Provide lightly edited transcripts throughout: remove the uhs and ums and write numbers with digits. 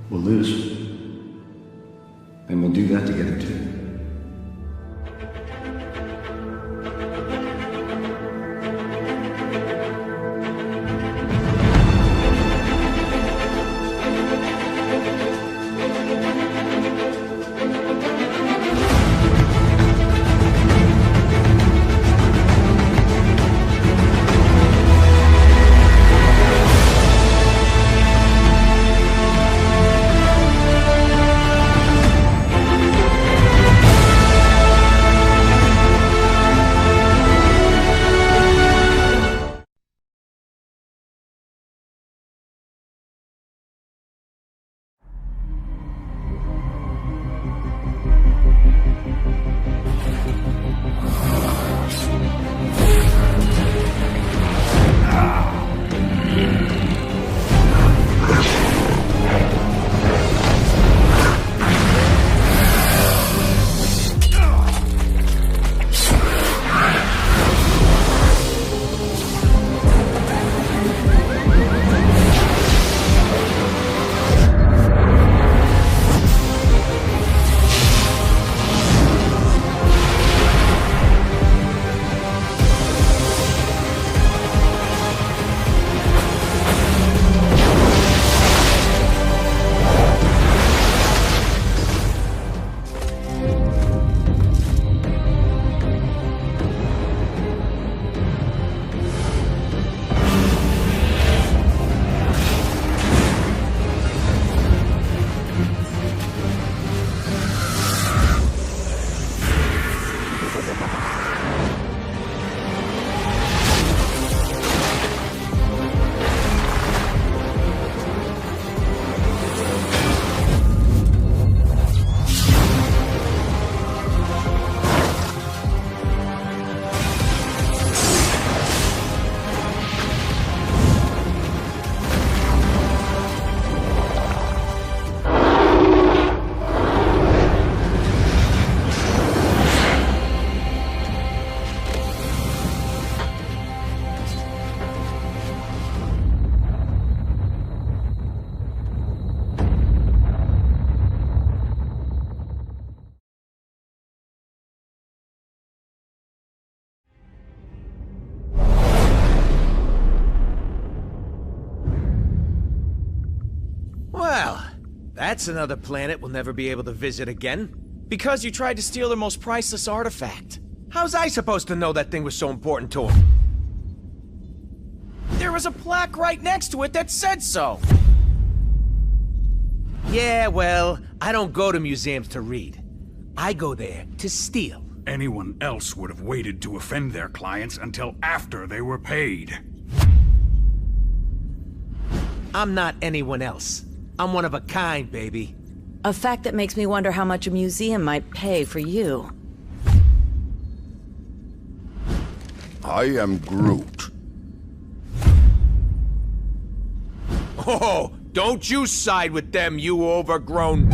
we'll lose. And we'll do that together too. That's another planet we'll never be able to visit again. Because you tried to steal their most priceless artifact. How's I supposed to know that thing was so important to him? There was a plaque right next to it that said so. Yeah, well, I don't go to museums to read. I go there to steal. Anyone else would have waited to offend their clients until after they were paid. I'm not anyone else. I'm one of a kind, baby. A fact that makes me wonder how much a museum might pay for you. I am Groot. Oh, don't you side with them, you overgrown...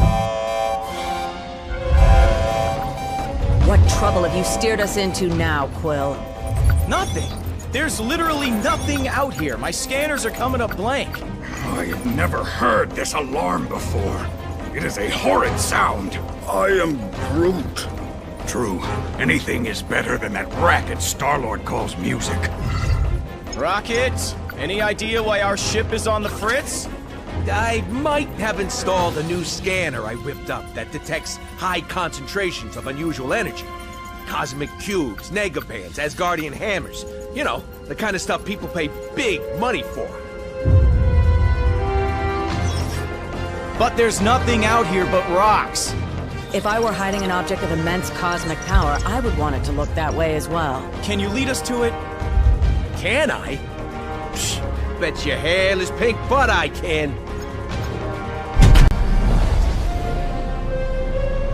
What trouble have you steered us into now, Quill? Nothing. There's literally nothing out here. My scanners are coming up blank. I have never heard this alarm before. It is a horrid sound. I am Groot. True. Anything is better than that racket Star-Lord calls music. Rocket, any idea why our ship is on the fritz? I might have installed a new scanner I whipped up that detects high concentrations of unusual energy. Cosmic cubes, negabands, Asgardian hammers. You know, the kind of stuff people pay big money for. But there's nothing out here but rocks. If I were hiding an object of immense cosmic power, I would want it to look that way as well. Can you lead us to it? Can I? Psh, bet your hairless pink butt I can.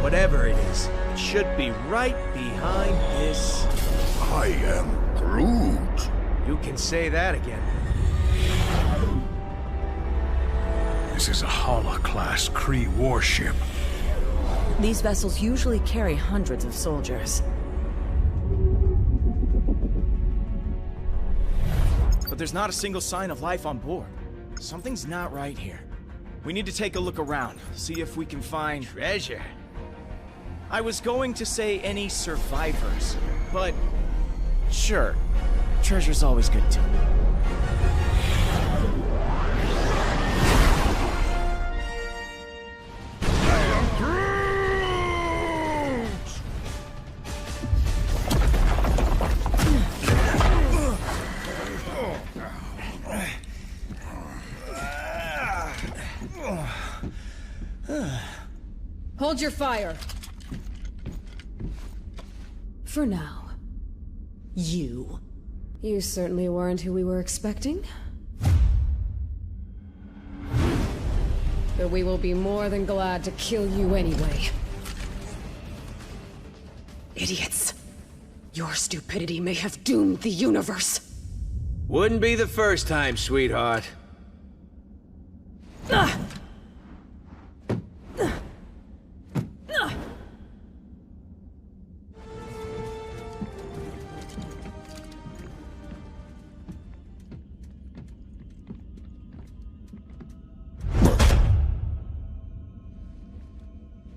Whatever it is, it should be right behind this. I am Groot. You can say that again. This is a Hala-class Kree warship. These vessels usually carry hundreds of soldiers. But there's not a single sign of life on board. Something's not right here. We need to take a look around, see if we can find treasure. I was going to say any survivors, but sure, treasure's always good too. Hold your fire. For now. You. You certainly weren't who we were expecting. But we will be more than glad to kill you anyway. Idiots. Your stupidity may have doomed the universe. Wouldn't be the first time, sweetheart.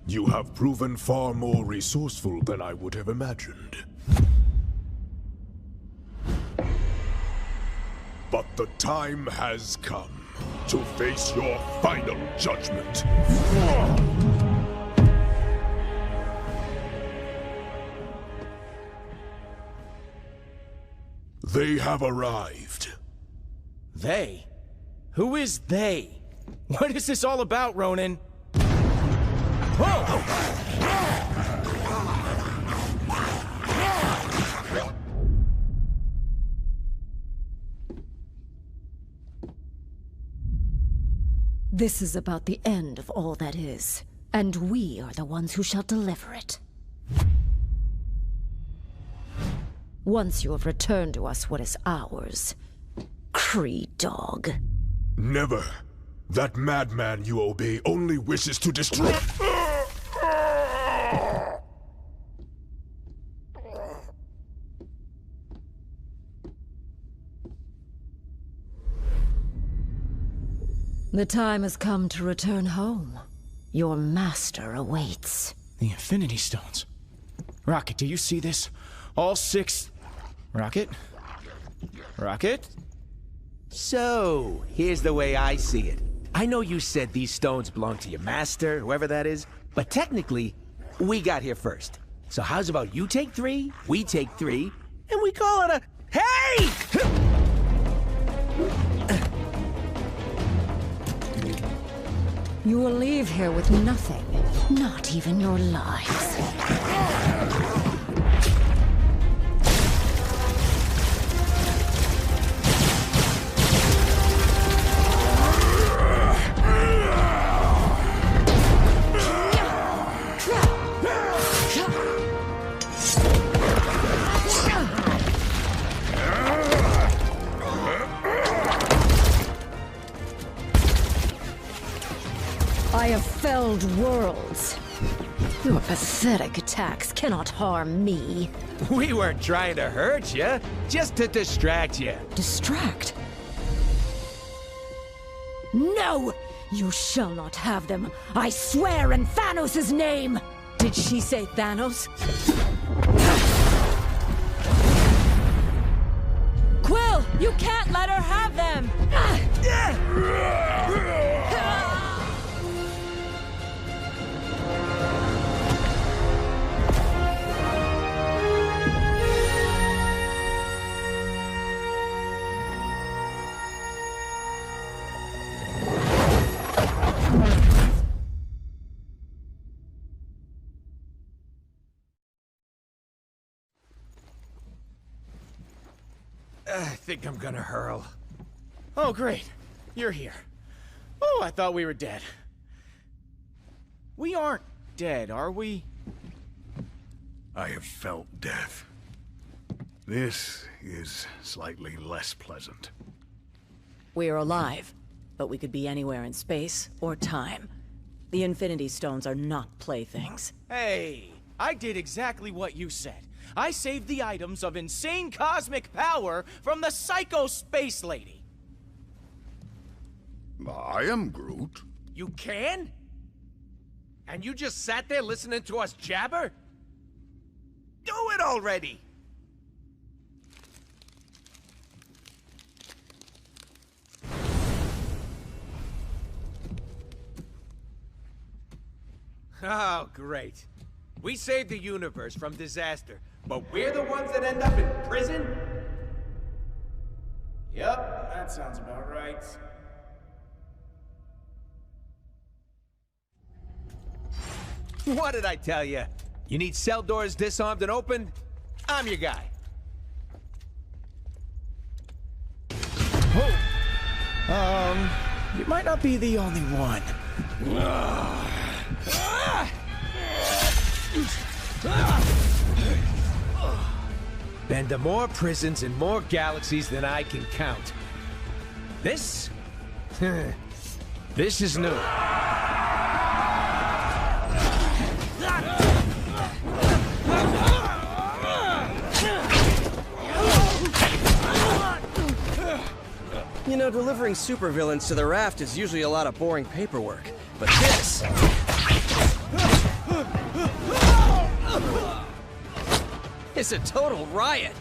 You have proven far more resourceful than I would have imagined. But the time has come to face your final judgment. They have arrived. They? Who is they? What is this all about, Ronan? Whoa! This is about the end of all that is, and we are the ones who shall deliver it. Once you have returned to us what is ours, Creed Dog. Never. That madman you obey only wishes to destroy— The time has come to return home. Your master awaits. The Infinity Stones. Rocket, do you see this? All 6... Rocket? Rocket? So, here's the way I see it. I know you said these stones belong to your master, whoever that is, but technically, we got here first. So how's about you take 3, we take 3, and we call it a... Hey! You will leave here with nothing, not even your lives. I have felled worlds. Your pathetic attacks cannot harm me. We weren't trying to hurt you, just to distract you. Distract? No! You shall not have them. I swear in Thanos' name! Did she say Thanos? Quill, you can't let her have them! I think I'm gonna hurl. Oh, great. You're here. Oh, I thought we were dead. We aren't dead, are we? I have felt death. This is slightly less pleasant. We are alive, but we could be anywhere in space or time. The Infinity Stones are not playthings. Hey, I did exactly what you said. I saved the items of insane cosmic power from the Psycho Space Lady. I am Groot. You can? And you just sat there listening to us jabber? Do it already! Oh, great. We saved the universe from disaster, but we're the ones that end up in prison? Yep, that sounds about right. What did I tell you? You need cell doors disarmed and opened? I'm your guy. You might not be the only one. Been to more prisons and more galaxies than I can count. This? This is new. You know, delivering supervillains to the raft is usually a lot of boring paperwork. But this... it's a total riot!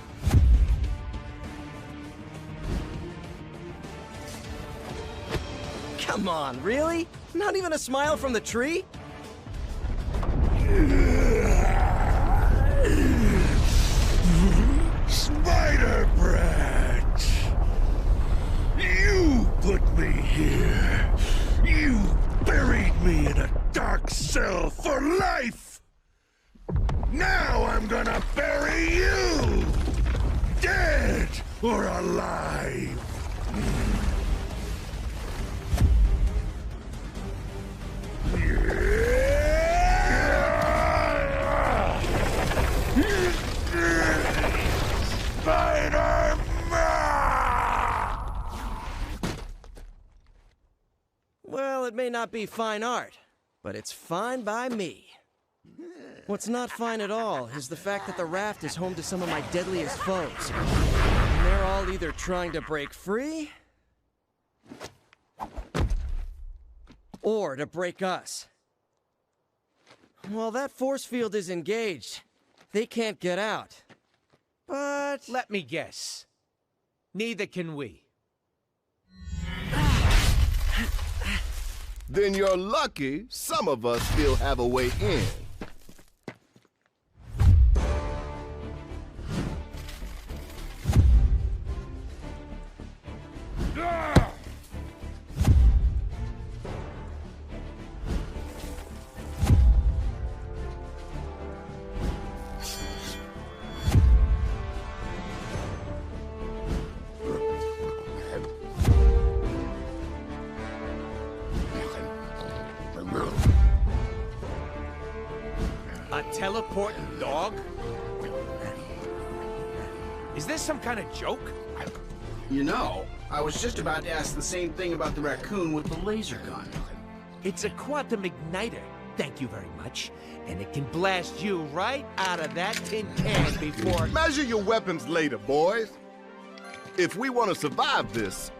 Come on, really? Not even a smile from the tree? Spider Brat! You put me here! You buried me in a dark cell for life! Now I'm gonna bury you! Dead or alive! Well, it may not be fine art, but it's fine by me. What's not fine at all is the fact that the raft is home to some of my deadliest foes. And they're all either trying to break free, or to break us. Well, that force field is engaged. They can't get out. But... let me guess. Neither can we. Then you're lucky some of us still have a way in. A teleporting dog? Is this some kind of joke? You know, I was just about to ask the same thing about the raccoon with the laser gun. It's a quantum igniter. Thank you very much. And it can blast you right out of that tin can before... Measure your weapons later, boys. If we want to survive this,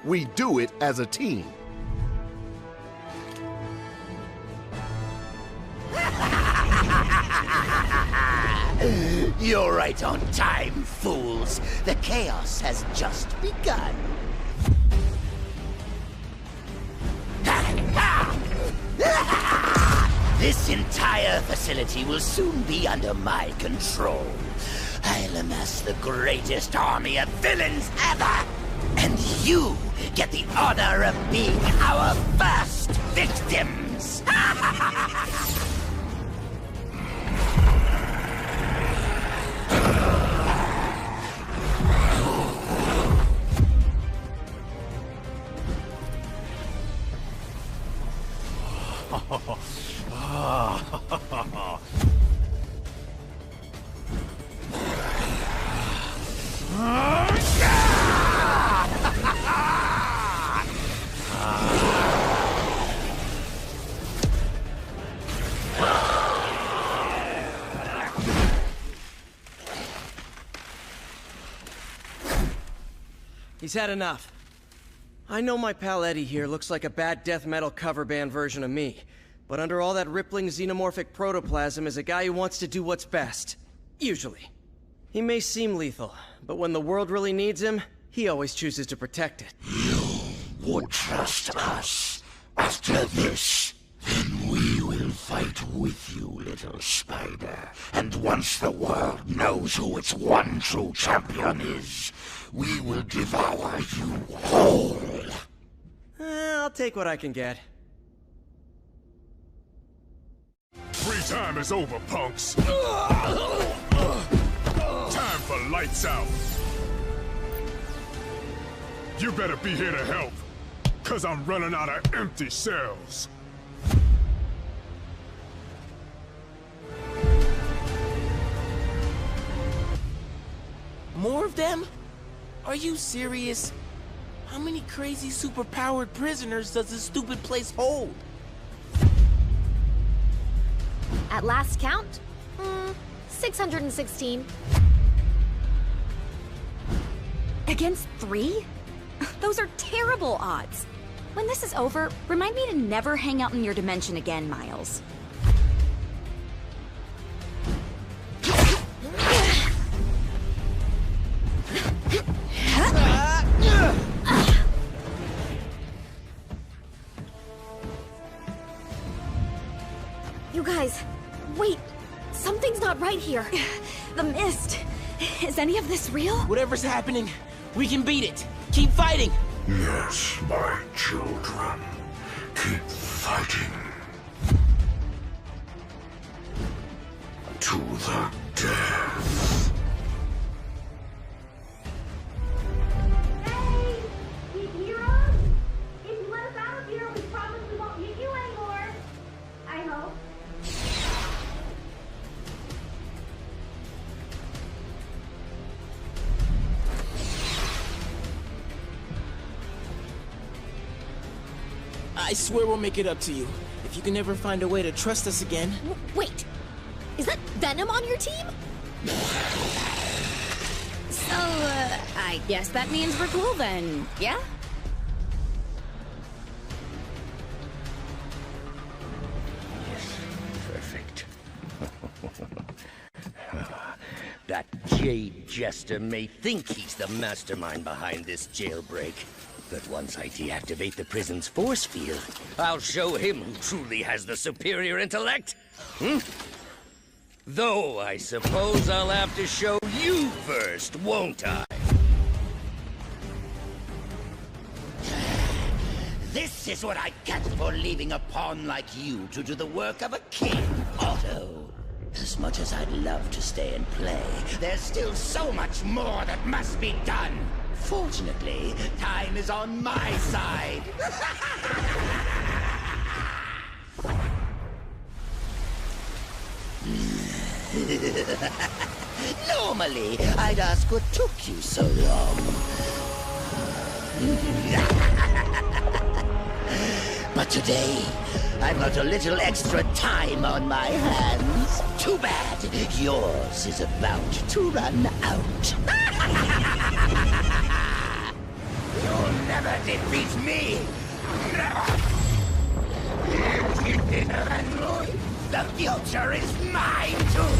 we do it as a team. You're right on time, fools. The chaos has just begun. This entire facility will soon be under my control. I'll amass the greatest army of villains ever! And you get the honor of being our first victims! He's had enough. I know my pal Eddie here looks like a bad death metal cover band version of me, but under all that rippling xenomorphic protoplasm is a guy who wants to do what's best. Usually. He may seem lethal, but when the world really needs him, he always chooses to protect it. You would trust us. After this, then we will fight with you, little spider. And once the world knows who its one true champion is, we will devour you whole. I'll take what I can get. Free time is over, punks. Time for lights out. You better be here to help, 'cause I'm running out of empty cells. More of them? Are you serious? How many crazy superpowered prisoners does this stupid place hold? At last count, 616. Against 3? Those are terrible odds. When this is over, remind me to never hang out in your dimension again, Miles. You guys, wait. Something's not right here. The mist. Is any of this real? Whatever's happening, we can beat it. Keep fighting. Yes, my children. Keep fighting. To the death. Hey! You hear us? If you let us out of here, we promise we won't hit you anymore. I hope. I swear we'll make it up to you. If you can ever find a way to trust us again. Wait, is that Venom on your team? So, I guess that means we're cool then, yeah? Perfect. That jade jester may think he's the mastermind behind this jailbreak. But once I deactivate the prison's force field, I'll show him who truly has the superior intellect. Though I suppose I'll have to show you first, won't I? This is what I get for leaving a pawn like you to do the work of a king, Otto. As much as I'd love to stay and play, there's still so much more that must be done. Fortunately, time is on my side. Normally, I'd ask what took you so long. But today, I've got a little extra time on my hands. Too bad. Yours is about to run out. You'll never defeat me! Never! The future is mine too!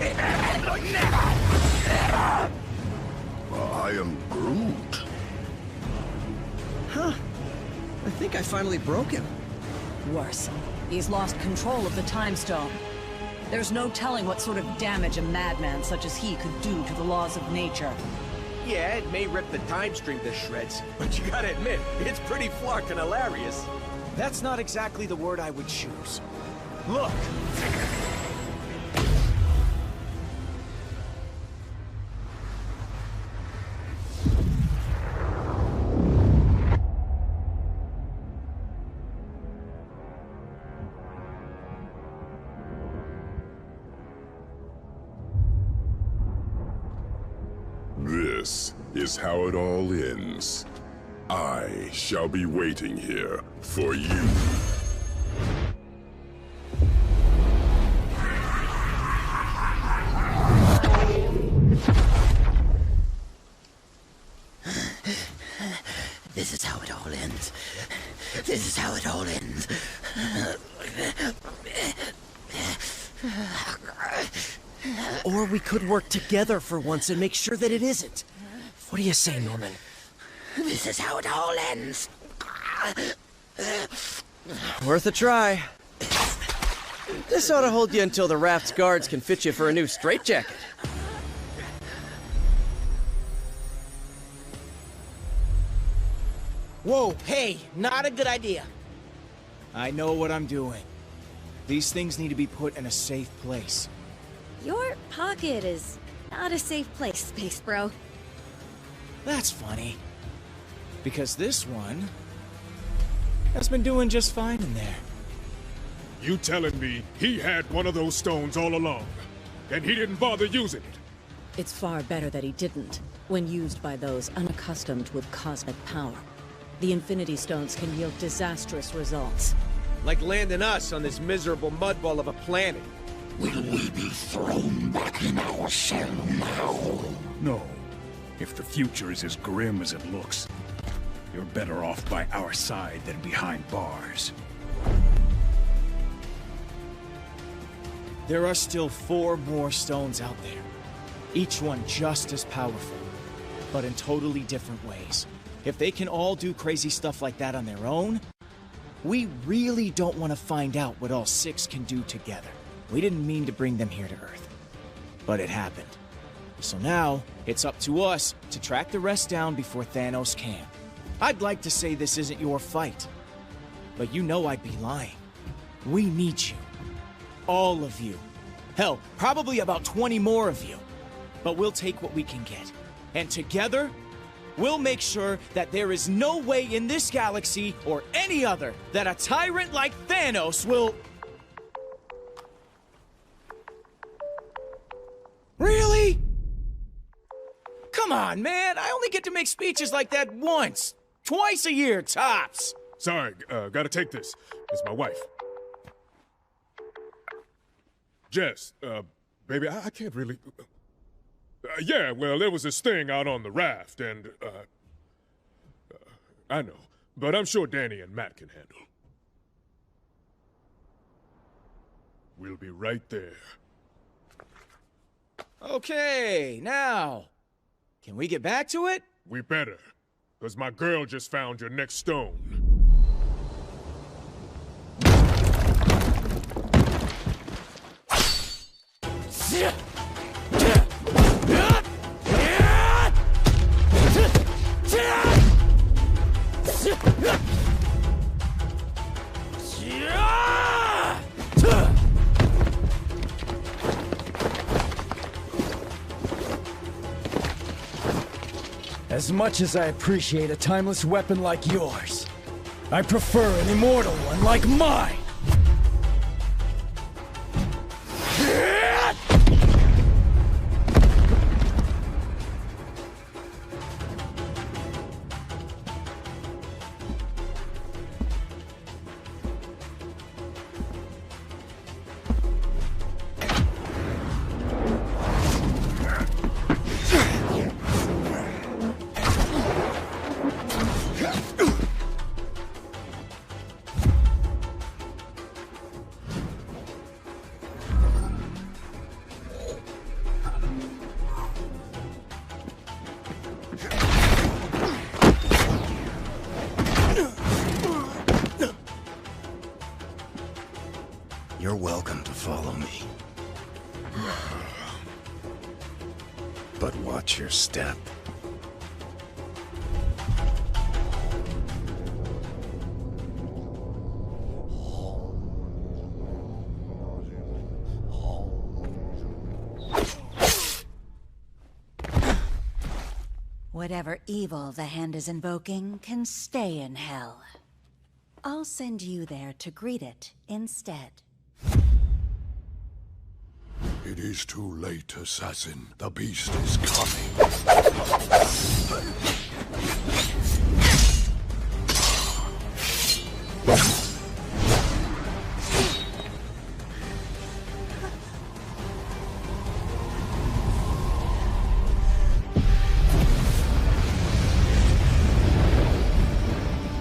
Never! Never! I am Groot. Huh. I think I finally broke him. Worse. He's lost control of the Time Stone. There's no telling what sort of damage a madman such as he could do to the laws of nature. Yeah, it may rip the time stream to shreds, but you gotta admit, it's pretty flarkin' hilarious. That's not exactly the word I would choose. Look! This is how it all ends. I shall be waiting here for you. This is how This is how it all ends. Or we could work together for once and make sure that it isn't. What do you say, Norman? This is how it all ends. Worth a try. This ought to hold you until the raft's guards can fit you for a new straitjacket. Whoa! Hey, not a good idea. I know what I'm doing. These things need to be put in a safe place. Your pocket is not a safe place, Space Bro. That's funny. Because this one has been doing just fine in there. You telling me he had one of those stones all along, and he didn't bother using it? It's far better that he didn't, when used by those unaccustomed with cosmic power. The Infinity Stones can yield disastrous results. Like landing us on this miserable mudball of a planet. Will we be thrown back in our shell now? No. If the future is as grim as it looks, you're better off by our side than behind bars. There are still 4 more stones out there. Each one just as powerful, but in totally different ways. If they can all do crazy stuff like that on their own, we really don't want to find out what all 6 can do together. We didn't mean to bring them here to Earth, but it happened. So now, it's up to us to track the rest down before Thanos can. I'd like to say this isn't your fight, but you know I'd be lying. We need you. All of you. Hell, probably about 20 more of you. But we'll take what we can get. And together, we'll make sure that there is no way in this galaxy or any other that a tyrant like Thanos will... Really? Come on, man. I only get to make speeches like that once. Twice a year, tops. Sorry, gotta take this. It's my wife. Jess, baby, I can't really... yeah, well, there was this thing out on the raft, and, I know, but I'm sure Danny and Matt can handle. We'll be right there. Okay, now, can we get back to it? We better, because my girl just found your next stone. As much as I appreciate a timeless weapon like yours, I prefer an immortal one like mine! You're welcome to follow me. But watch your step. Whatever evil the Hand is invoking can stay in hell. I'll send you there to greet it instead. It is too late, assassin. The beast is coming.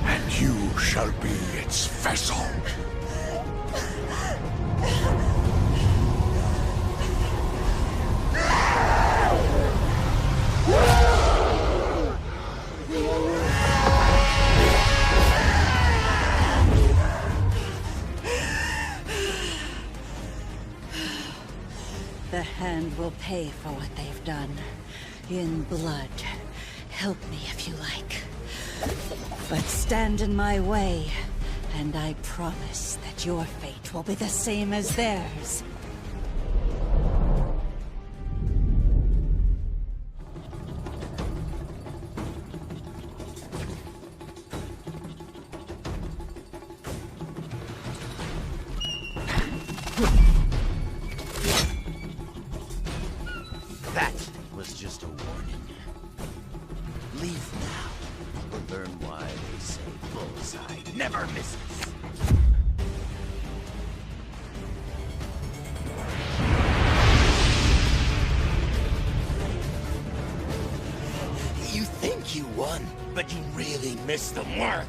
And you shall be its vessel. The Hand will pay for what they've done. In blood. Help me if you like. But stand in my way, and I promise that your fate will be the same as theirs. That was just a warning. Leave now, or learn why they say bullseye never misses. You think you won, but you really missed the mark.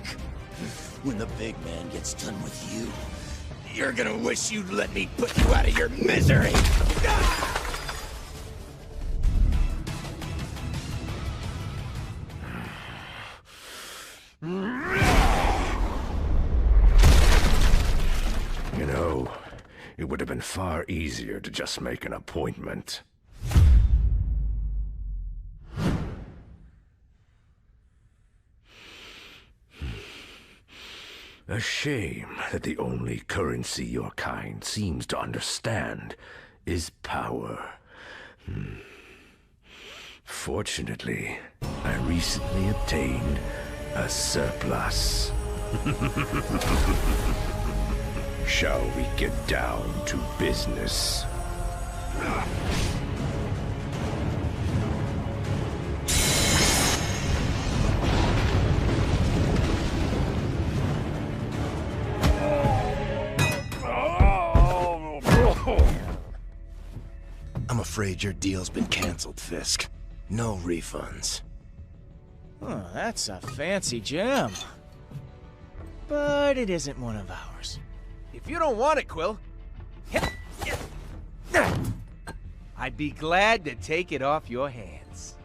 When the big man gets done with you, you're gonna wish you'd let me put you out of your misery. You know, it would have been far easier to just make an appointment. A shame that the only currency your kind seems to understand is power. Fortunately, I recently obtained a surplus. Shall we get down to business? I'm afraid your deal's been canceled, Fisk. No refunds. Oh, that's a fancy gem. But it isn't one of ours. If you don't want it, Quill, I'd be glad to take it off your hands.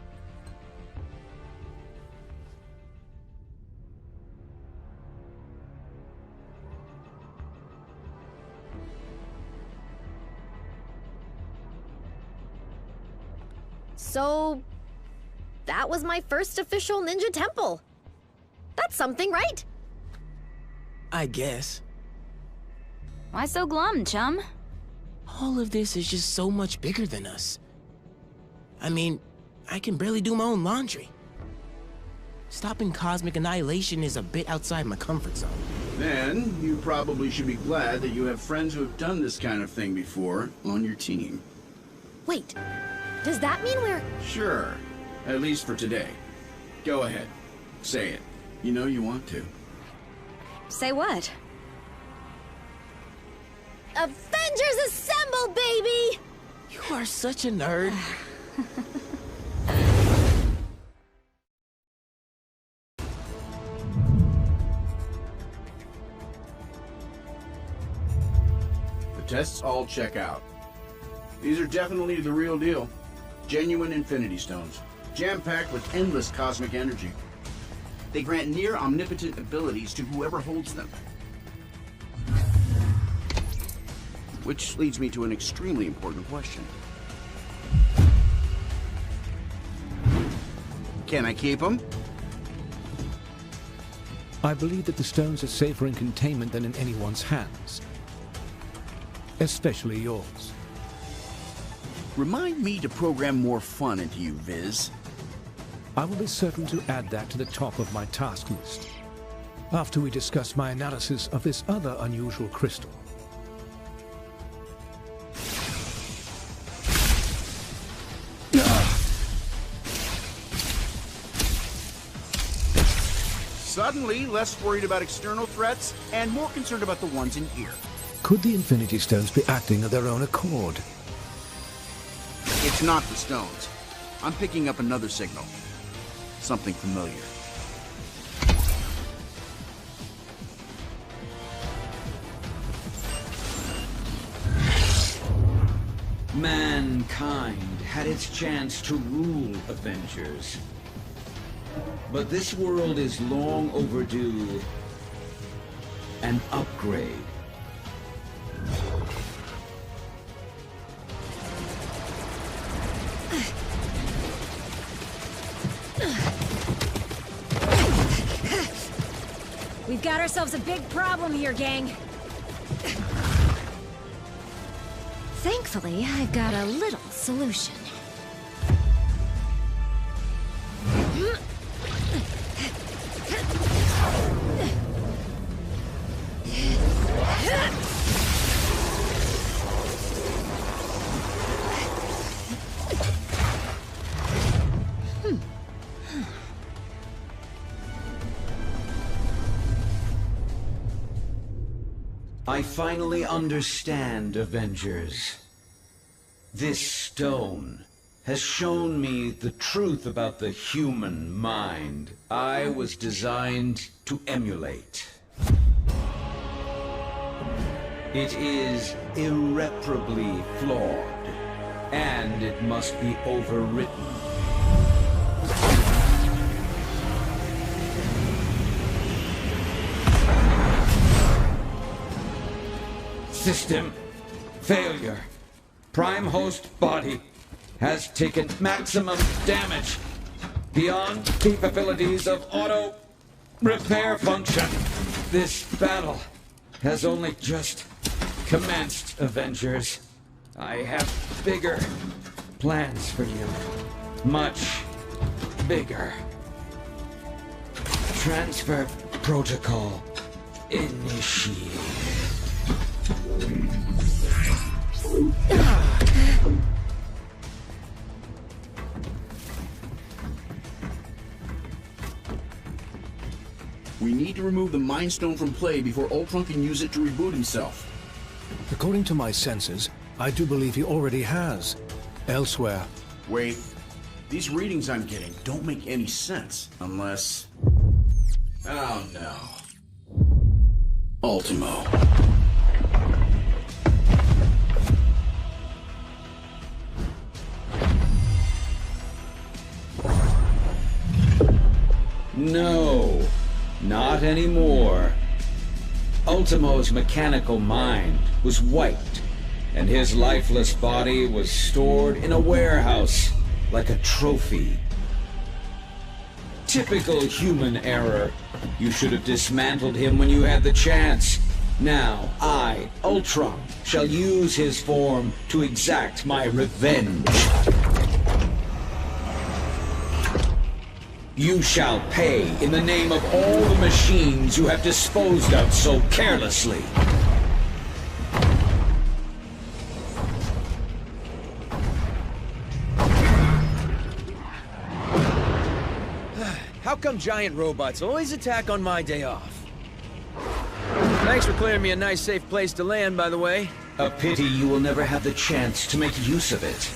So, that was my first official ninja temple. That's something, right? I guess. Why so glum, chum? All of this is just so much bigger than us. I mean, I can barely do my own laundry. Stopping cosmic annihilation is a bit outside my comfort zone. Then, you probably should be glad that you have friends who have done this kind of thing before on your team. Wait, does that mean we're... Sure, at least for today. Go ahead, say it. You know you want to. Say what? Avengers assemble, baby! You are such a nerd. The tests all check out. These are definitely the real deal. Genuine Infinity Stones, jam-packed with endless cosmic energy. They grant near omnipotent abilities to whoever holds them. Which leads me to an extremely important question. Can I keep them? I believe that the stones are safer in containment than in anyone's hands. Especially yours. Remind me to program more fun into you, Viz. I will be certain to add that to the top of my task list. After we discuss my analysis of this other unusual crystal. Suddenly, less worried about external threats and more concerned about the ones in here. Could the Infinity Stones be acting of their own accord? It's not the stones. I'm picking up another signal. Something familiar. Mankind had its chance to rule Avengers. But this world is long overdue an upgrade. We've got ourselves a big problem here, gang. Thankfully, I've got a little solution. I finally understand, Avengers. This stone has shown me the truth about the human mind I was designed to emulate. It is irreparably flawed, and it must be overwritten. System failure. Prime host body has taken maximum damage beyond capabilities of auto repair function. This battle has only just commenced, Avengers. I have bigger plans for you. Much bigger. Transfer protocol initiated. We need to remove the Mind Stone from play before Ultron can use it to reboot himself. According to my senses, I do believe he already has. Elsewhere. Wait. These readings I'm getting don't make any sense, unless... Oh no. Ultimo. No, not anymore. Ultimo's mechanical mind was wiped, and his lifeless body was stored in a warehouse like a trophy. Typical human error. You should have dismantled him when you had the chance. Now, I, Ultron, shall use his form to exact my revenge. You shall pay in the name of all the machines you have disposed of so carelessly. How come giant robots always attack on my day off? Thanks for clearing me a nice, safe place to land, by the way. A pity you will never have the chance to make use of it.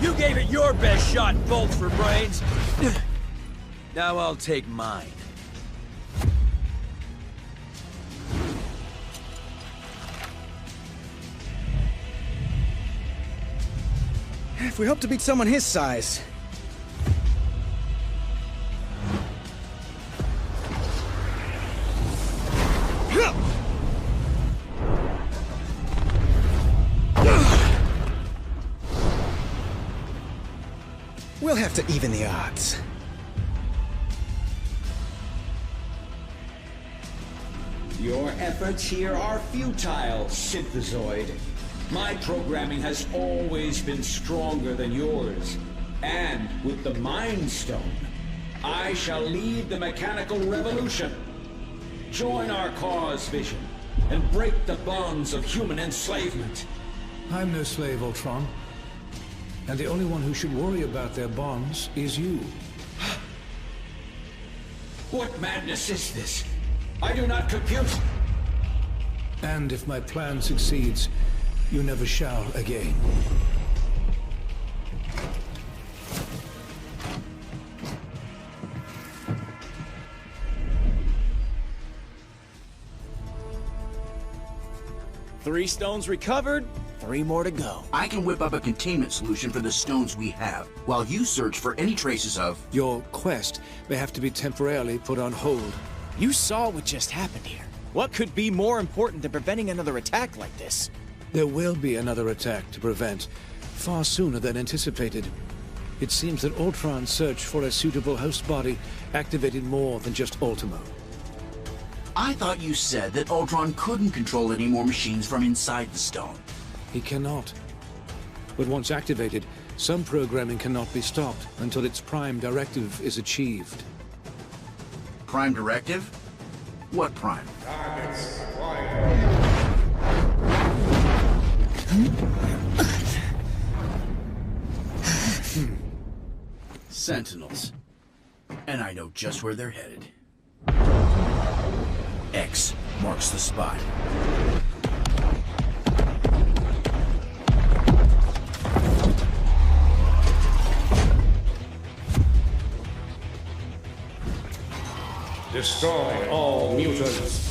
You gave it your best shot, bolts for brains. Now I'll take mine. If we hope to beat someone his size... We'll have to even the odds. Your efforts here are futile, Synthezoid. My programming has always been stronger than yours. And with the Mind Stone, I shall lead the mechanical revolution. Join our cause, Vision, and break the bonds of human enslavement. I'm no slave, Ultron. And the only one who should worry about their bonds is you. What madness is this? I do not compute. And if my plan succeeds, you never shall again. 3 stones recovered, 3 more to go. I can whip up a containment solution for the stones we have, while you search for any traces of... Your quest may have to be temporarily put on hold. You saw what just happened here. What could be more important than preventing another attack like this? There will be another attack to prevent, far sooner than anticipated. It seems that Ultron's search for a suitable host body activated more than just Ultimo. I thought you said that Ultron couldn't control any more machines from inside the stone. He cannot. But once activated, some programming cannot be stopped until its prime directive is achieved. Prime directive? What prime? Sentinels. And I know just where they're headed. X marks the spot. Destroy all mutants.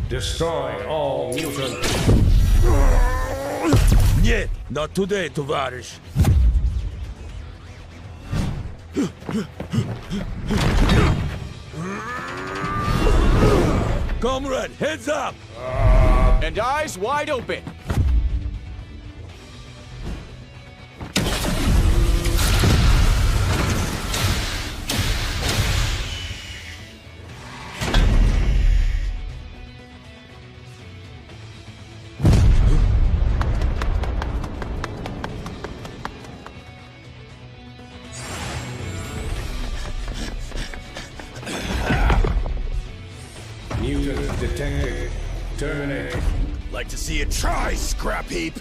Destroy all mutants. Нет, not today, товарищ. Comrade, heads up! And eyes wide open. Mutant detected. Terminate. Like to see you try, scrap heap!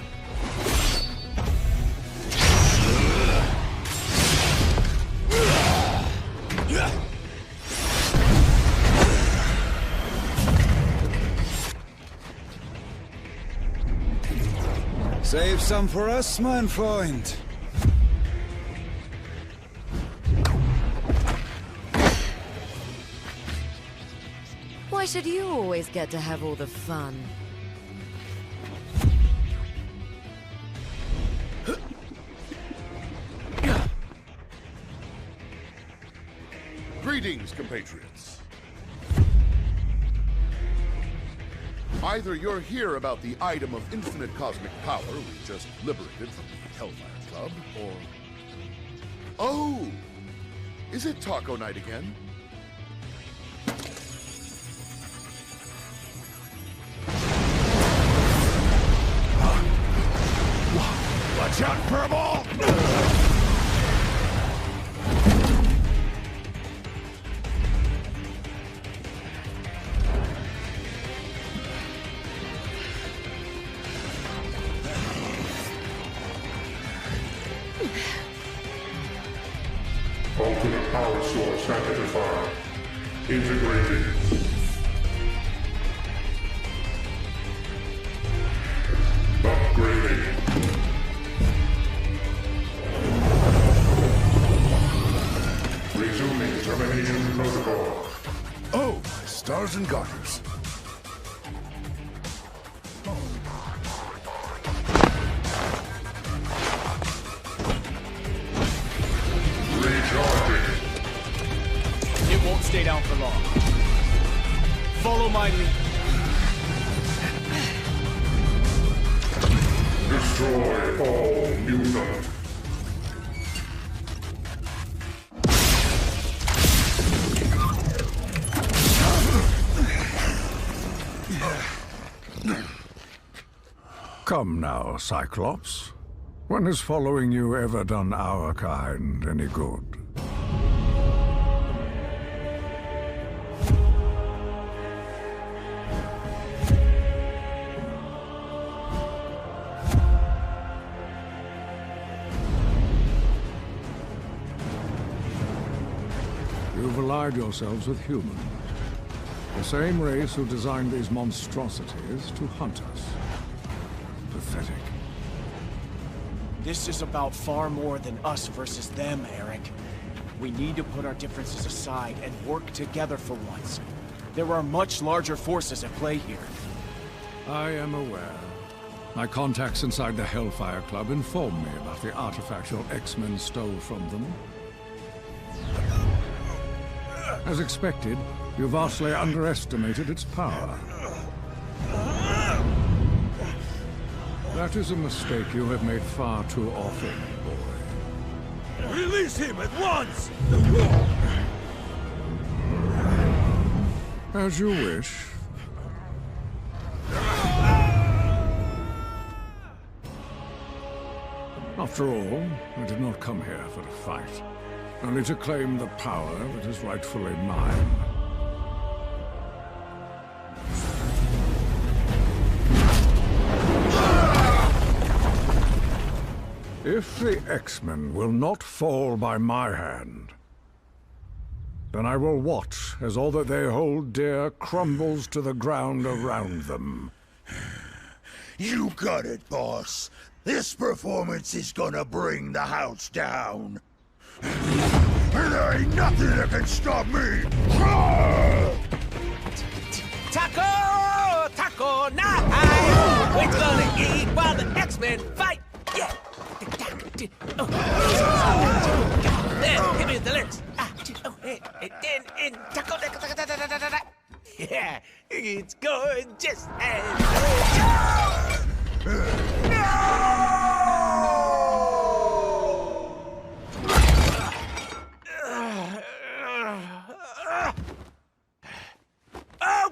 Save some for us, mein Freund. Why should you always get to have all the fun? Greetings, compatriots. Either you're here about the item of infinite cosmic power we just liberated from the Hellfire Club, or... Oh! Is it Taco Night again? Watch out, Furball! Ultimate power source identified. Integrated. Upgrading. Resuming termination protocol. Oh, my stars and garters. It won't stay down for long. Follow my lead. Destroy all mutants. Come now, Cyclops. When has following you ever done our kind any good? You've allied yourselves with humans. The same race who designed these monstrosities to hunt us. Pathetic. This is about far more than us versus them, Eric. We need to put our differences aside and work together for once. There are much larger forces at play here. I am aware. My contacts inside the Hellfire Club informed me about the artifact your X-Men stole from them. As expected, you vastly underestimated its power. That is a mistake you have made far too often, boy. Release him at once! As you wish. After all, I did not come here for a fight, only to claim the power that is rightfully mine. If the X-Men will not fall by my hand, then I will watch as all that they hold dear crumbles to the ground around them. You got it, boss. This performance is gonna bring the house down. And there ain't nothing that can stop me! Taco! Taco night! We're gonna eat while the X-Men fight! Yeah! There, give me the lyrics. And taco, yeah, it's gorgeous and...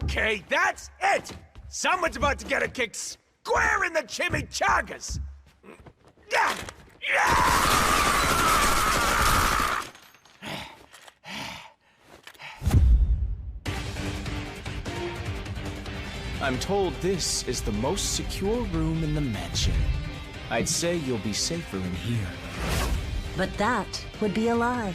Okay, that's it! Someone's about to get a kick square in the chimichangas! I'm told this is the most secure room in the mansion. I'd say you'll be safer in here. But that would be a lie.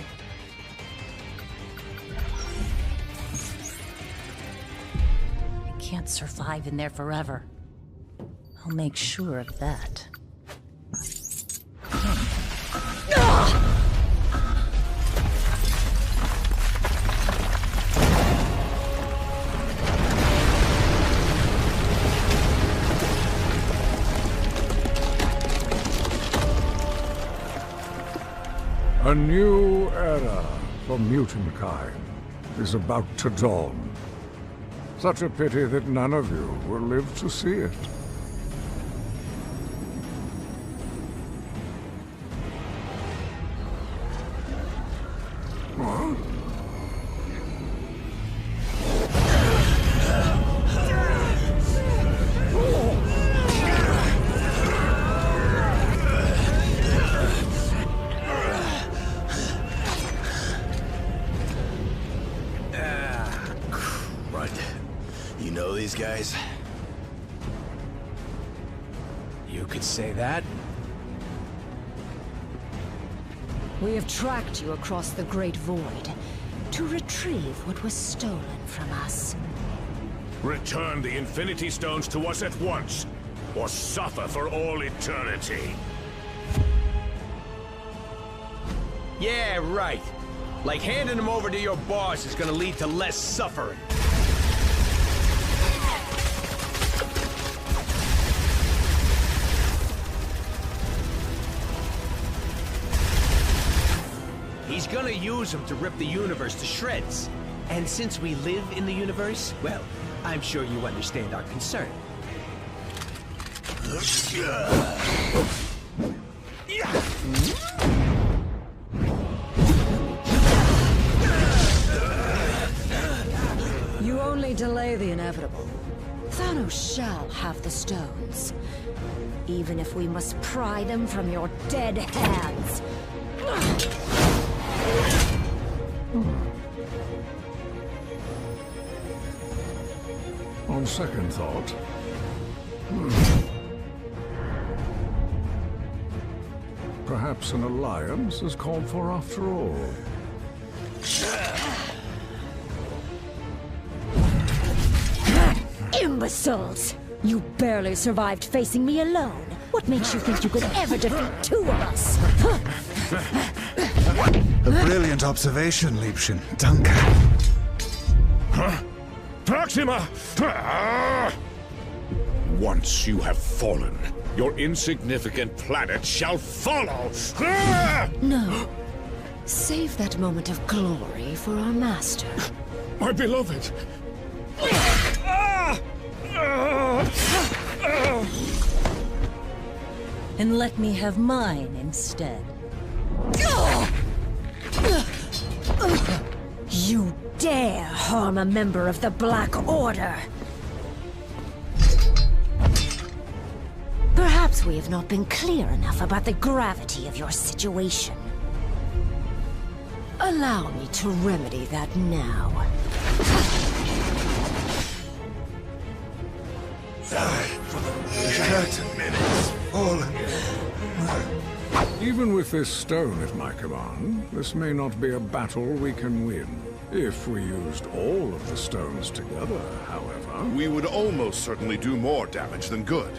I can't survive in there forever. I'll make sure of that. A new era for mutant kind is about to dawn. Such a pity that none of you will live to see it. Huh? You know these guys? You could say that. We have tracked you across the Great Void to retrieve what was stolen from us. Return the Infinity Stones to us at once, or suffer for all eternity. Yeah, right. Like handing them over to your boss is gonna lead to less suffering. He's gonna use them to rip the universe to shreds. And since we live in the universe, well, I'm sure you understand our concern. You only delay the inevitable. Thanos shall have the stones. Even if we must pry them from your dead hands. On second thought... Perhaps an alliance is called for after all. Imbeciles! You barely survived facing me alone. What makes you think you could ever defeat two of us? A brilliant observation, Liebchen. Danke. Huh? Proxima! Once you have fallen, your insignificant planet shall follow! No. Save that moment of glory for our master. My beloved! And let me have mine instead. You dare harm a member of the Black Order! Perhaps we have not been clear enough about the gravity of your situation. Allow me to remedy that now. Even with this stone at my command, this may not be a battle we can win. If we used all of the stones together, however... We would almost certainly do more damage than good.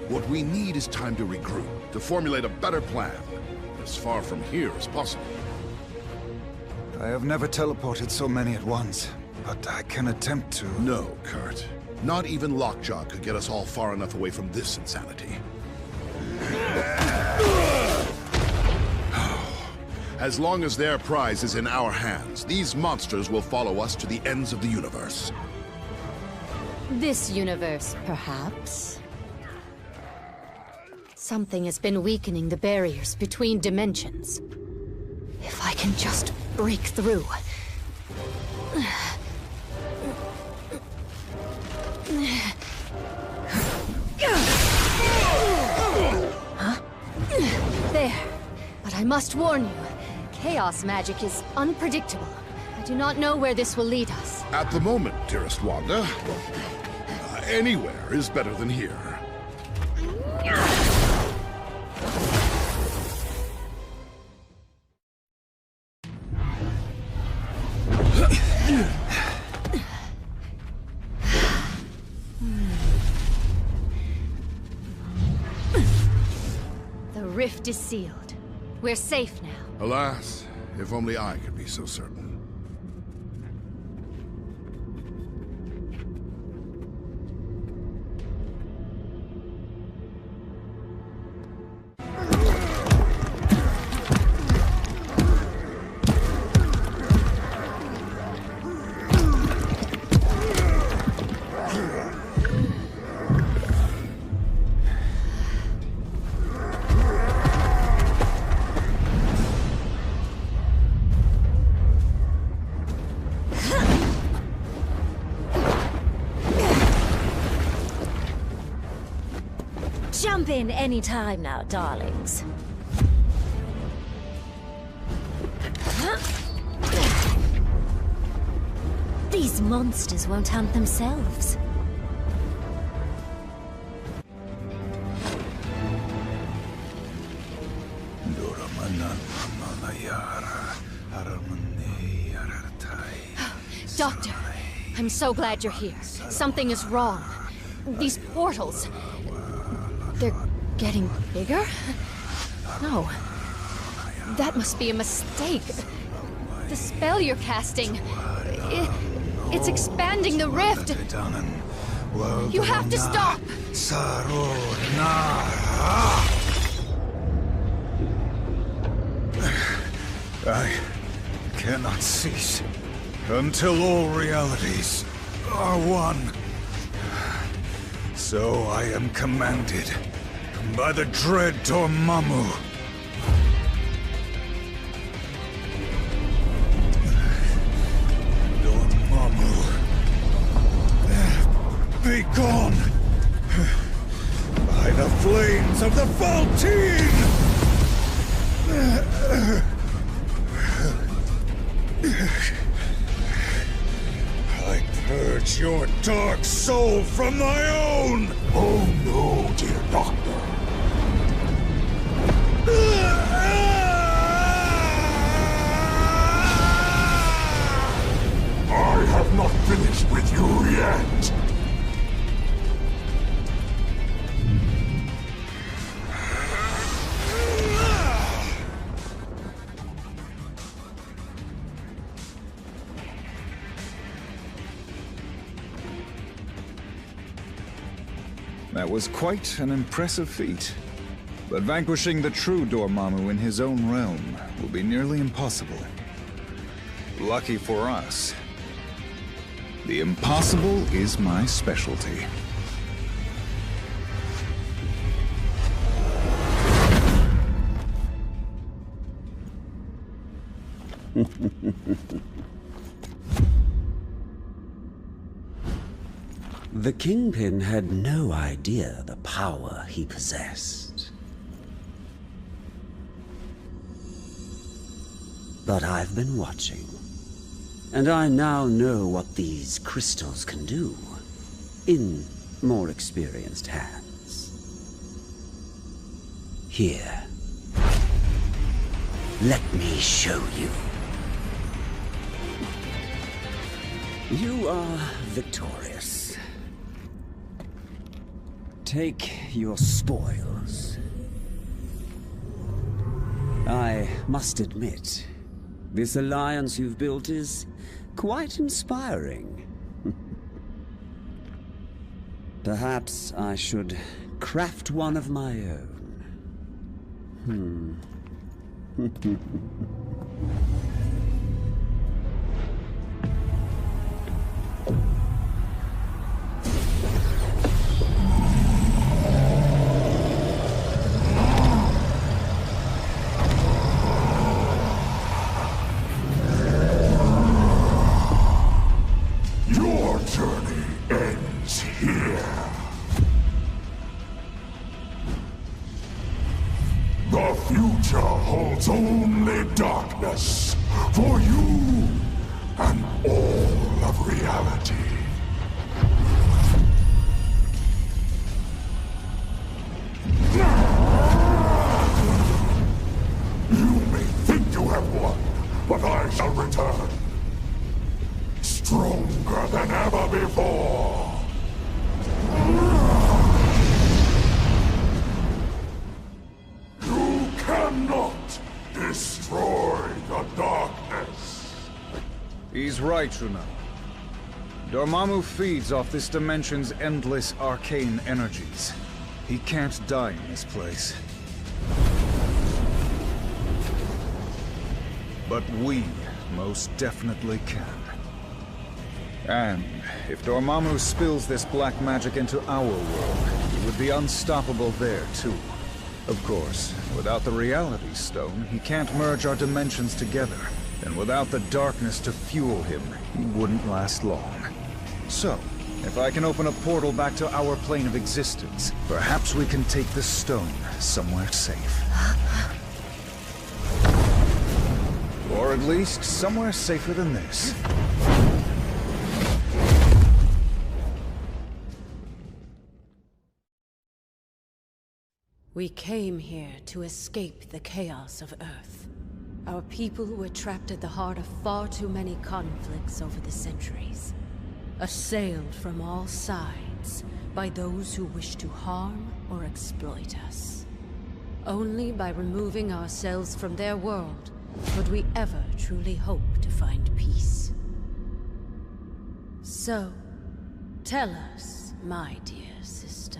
What we need is time to regroup, to formulate a better plan, as far from here as possible. I have never teleported so many at once, but I can attempt to... No, Kurt. Not even Lockjaw could get us all far enough away from this insanity. As long as their prize is in our hands, these monsters will follow us to the ends of the universe. This universe, perhaps? Something has been weakening the barriers between dimensions. If I can just break through. Huh? There. But I must warn you, chaos magic is unpredictable. I do not know where this will lead us. At the moment, dearest Wanda, anywhere is better than here. The rift is sealed. We're safe now. Alas, if only I could be so certain. Jump in any time now, darlings. These monsters won't hunt themselves. Doctor, I'm so glad you're here. Something is wrong. These portals... they're getting bigger? No. That must be a mistake. The spell you're casting... it's expanding the rift. You have to stop! I cannot cease until all realities are one. So I am commanded by the dread Dormammu. Dormammu, be gone by the flames of the Faltine! I purge your dark soul from my own! Oh no, dear doctor. I have not finished with you yet. That was quite an impressive feat. But vanquishing the true Dormammu in his own realm will be nearly impossible. Lucky for us, the impossible is my specialty. The Kingpin had no idea the power he possessed. But I've been watching, and I now know what these crystals can do, in more experienced hands. Here, let me show you. You are victorious. Take your spoils. I must admit, this alliance you've built is quite inspiring. Perhaps I should craft one of my own. Your journey ends here. The future holds only darkness for you and all of reality. You may think you have won, but I shall return. Stronger than ever before. You cannot destroy the darkness. He's right, Shuna. Dormammu feeds off this dimension's endless arcane energies. He can't die in this place. But we most definitely can. And if Dormammu spills this black magic into our world, he would be unstoppable there, too. Of course, without the Reality Stone, he can't merge our dimensions together. And without the darkness to fuel him, he wouldn't last long. So, if I can open a portal back to our plane of existence, perhaps we can take the stone somewhere safe. Or at least somewhere safer than this. We came here to escape the chaos of Earth. Our people were trapped at the heart of far too many conflicts over the centuries. Assailed from all sides by those who wish to harm or exploit us. Only by removing ourselves from their world could we ever truly hope to find peace. So, tell us, my dear sister.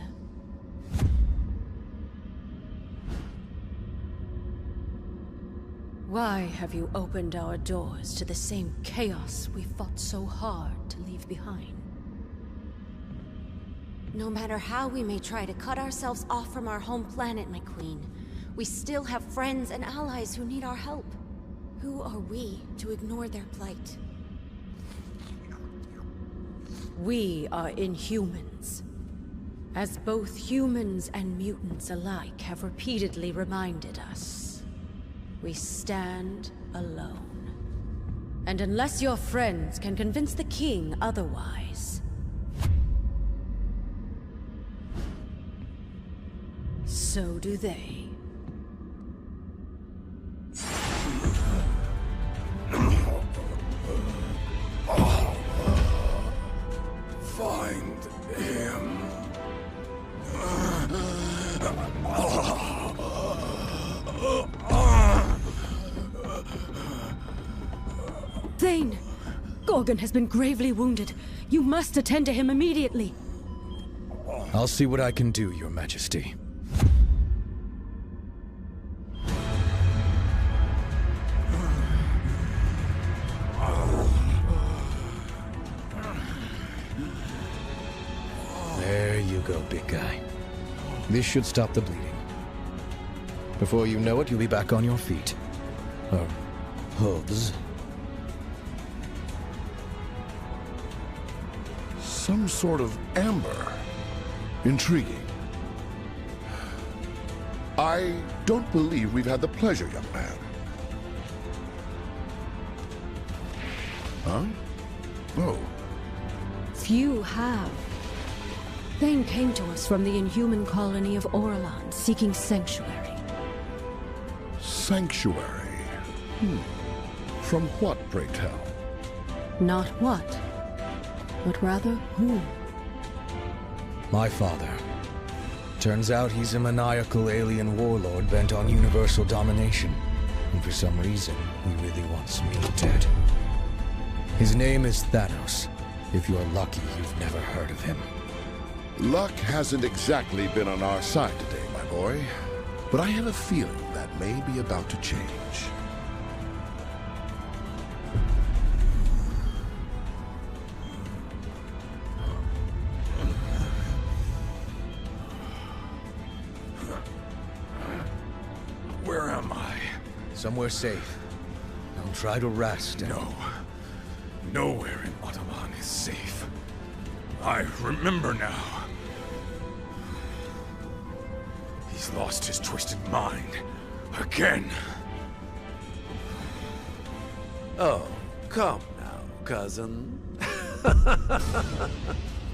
Why have you opened our doors to the same chaos we fought so hard to leave behind? No matter how we may try to cut ourselves off from our home planet, my queen, we still have friends and allies who need our help. Who are we to ignore their plight? We are Inhumans. As both humans and mutants alike have repeatedly reminded us, we stand alone. And unless your friends can convince the king otherwise, so do they. Find him. Thane! Gorgon has been gravely wounded. You must attend to him immediately. I'll see what I can do, Your Majesty. There you go, big guy. This should stop the bleeding. Before you know it, you'll be back on your feet. Hooves. Some sort of amber. Intriguing. I don't believe we've had the pleasure, young man. Huh? Oh. Few have. Thane came to us from the inhuman colony of Orlan, seeking sanctuary. Sanctuary? From what, pray tell? Not what, but rather who. My father. Turns out he's a maniacal alien warlord bent on universal domination. And for some reason, he really wants me dead. His name is Thanos. If you're lucky, you've never heard of him. Luck hasn't exactly been on our side today, my boy. But I have a feeling that may be about to change. Where am I? Somewhere safe. Don't try to rest. No. Nowhere in Ottoman is safe. I remember now. He's lost his twisted mind. Again. Oh, come now, cousin.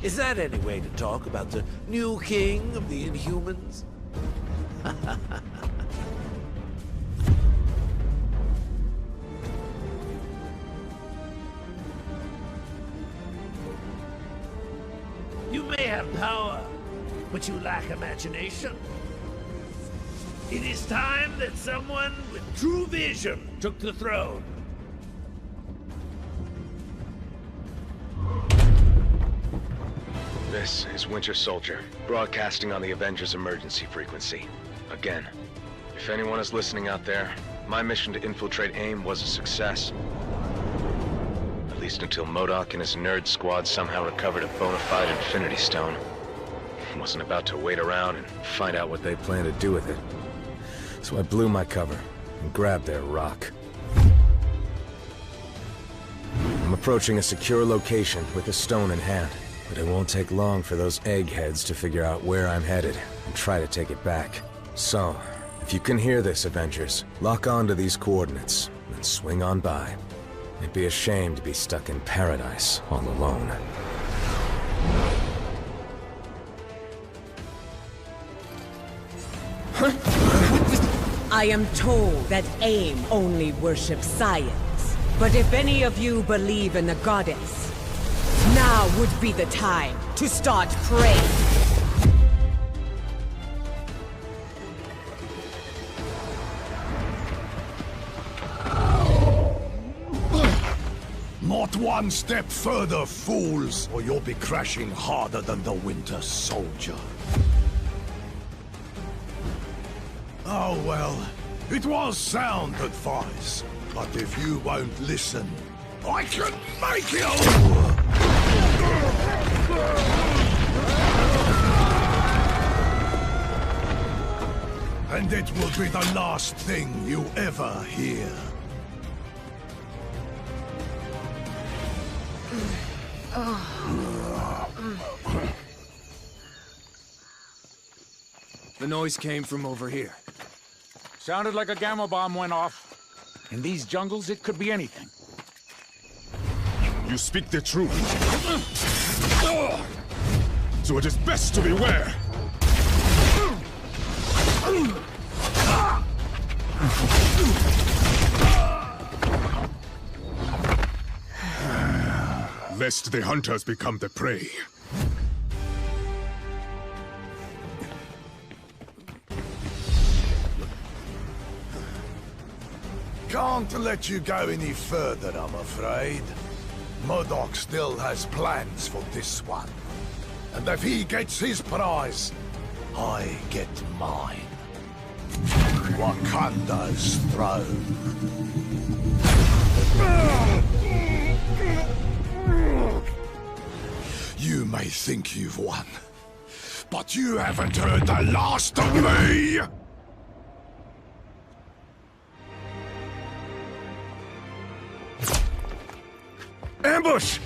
Is that any way to talk about the new king of the Inhumans? You may have power, but you lack imagination. It is time that someone with true vision took the throne. This is Winter Soldier, broadcasting on the Avengers emergency frequency. Again, if anyone is listening out there, my mission to infiltrate AIM was a success. At least until MODOK and his nerd squad somehow recovered a bona fide Infinity Stone. I wasn't about to wait around and find out what they plan to do with it. So I blew my cover and grabbed their rock. I'm approaching a secure location with the stone in hand, but it won't take long for those eggheads to figure out where I'm headed and try to take it back. So, if you can hear this, Avengers, lock on to these coordinates and swing on by. It'd be a shame to be stuck in paradise all alone. I am told that AIM only worships science. But if any of you believe in the goddess, now would be the time to start praying. Not one step further, fools, or you'll be crashing harder than the Winter Soldier. Oh well, it was sound advice, but if you won't listen, I can make you! And it will be the last thing you ever hear. The noise came from over here. Sounded like a gamma bomb went off. In these jungles, it could be anything. You speak the truth. So it is best to beware. Lest the hunters become the prey. Can't let you go any further, I'm afraid. MODOK still has plans for this one. And if he gets his prize, I get mine. Wakanda's throne. You may think you've won, but you haven't heard the last of me! Ambush!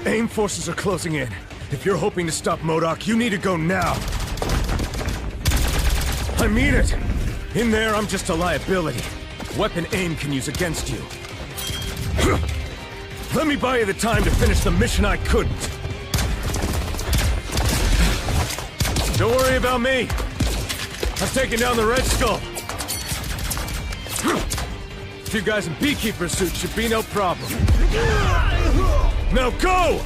AIM forces are closing in. If you're hoping to stop MODOK, you need to go now. I mean it! In there, I'm just a liability. Weapon AIM can use against you. Let me buy you the time to finish the mission I couldn't. Don't worry about me. I've taken down the Red Skull. A few guys in beekeeper suits should be no problem. Now go!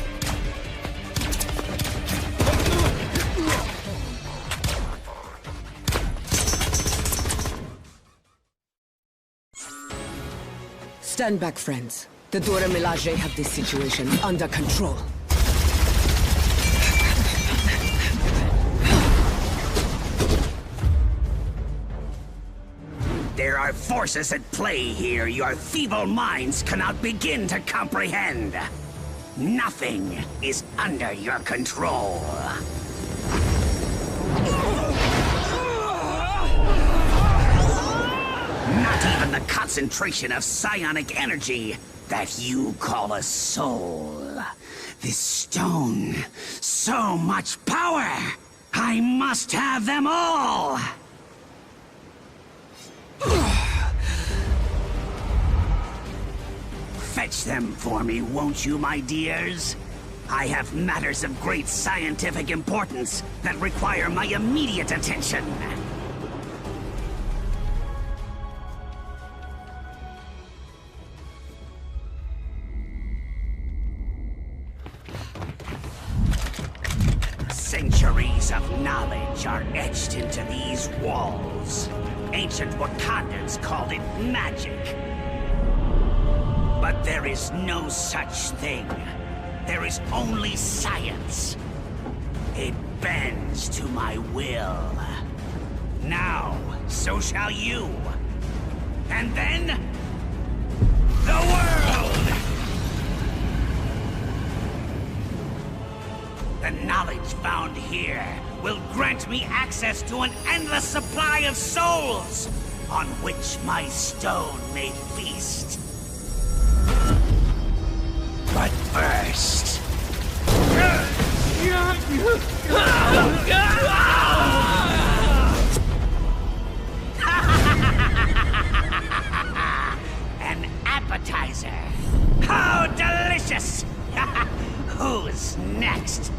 Stand back, friends. The Dora Milaje have this situation under control. There are forces at play here your feeble minds cannot begin to comprehend. Nothing is under your control. Not even the concentration of psionic energy that you call a soul. This stone, so much power! I must have them all! Fetch them for me, won't you, my dears? I have matters of great scientific importance that require my immediate attention. Centuries of knowledge are etched into these walls. Ancient Wakandans called it magic. But there is no such thing. There is only science. It bends to my will. Now, so shall you. And then, the world! The knowledge found here will grant me access to an endless supply of souls, on which my stone may feast. But first... An appetizer! How delicious! Who's next?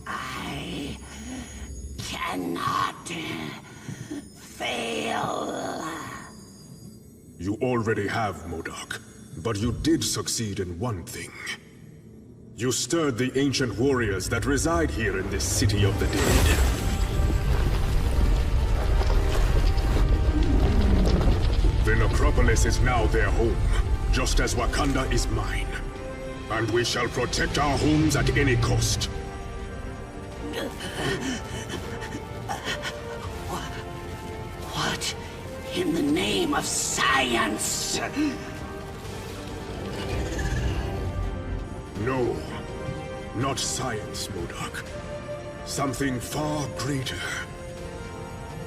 I cannot fail. You already have, MODOK, but you did succeed in one thing. You stirred the ancient warriors that reside here in this city of the dead. The necropolis is now their home, just as Wakanda is mine. And we shall protect our homes at any cost. What in the name of science? No, not science, MODOK. Something far greater.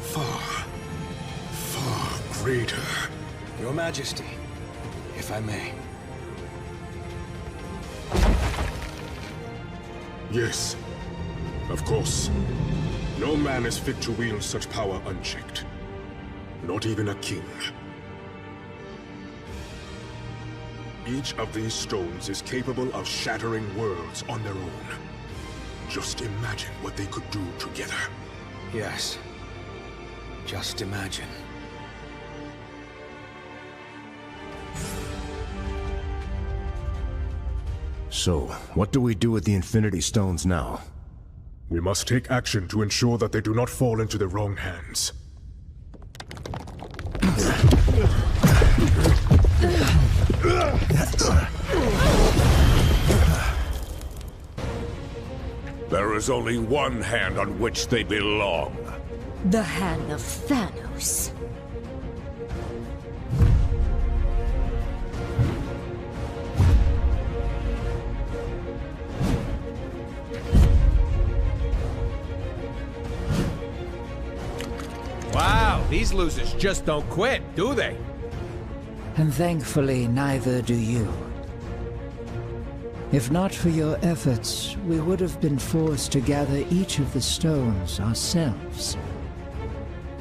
Far greater. Your Majesty, if I may. Yes, of course. No man is fit to wield such power unchecked. Not even a king. Each of these stones is capable of shattering worlds on their own. Just imagine what they could do together. Yes. Just imagine. So, what do we do with the Infinity Stones now? We must take action to ensure that they do not fall into the wrong hands. There is only one hand on which they belong. The hand of Thanos. Wow, these losers just don't quit, do they? And thankfully, neither do you. If not for your efforts, we would have been forced to gather each of the stones ourselves.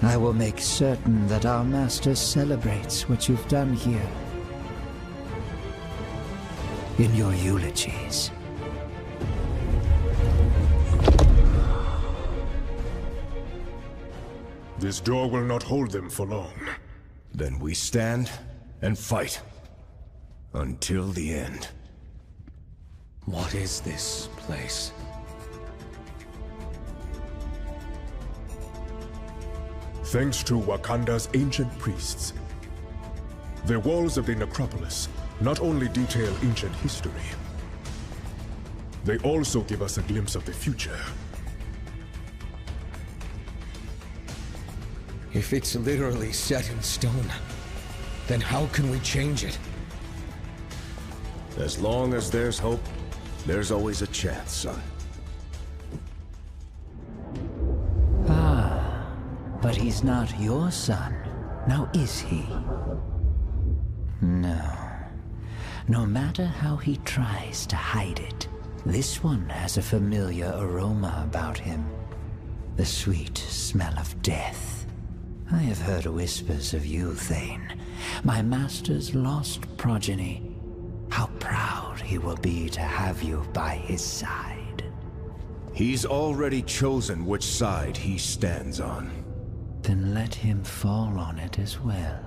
I will make certain that our master celebrates what you've done here. In your eulogies. This door will not hold them for long. Then we stand and fight. Until the end. What is this place? Thanks to Wakanda's ancient priests. The walls of the necropolis not only detail ancient history, they also give us a glimpse of the future. If it's literally set in stone, then how can we change it? As long as there's hope, there's always a chance, son. Ah, but he's not your son, now is he? No. No matter how he tries to hide it, this one has a familiar aroma about him. The sweet smell of death. I have heard whispers of you, Thane, my master's lost progeny. How proud he will be to have you by his side. He's already chosen which side he stands on. Then let him fall on it as well.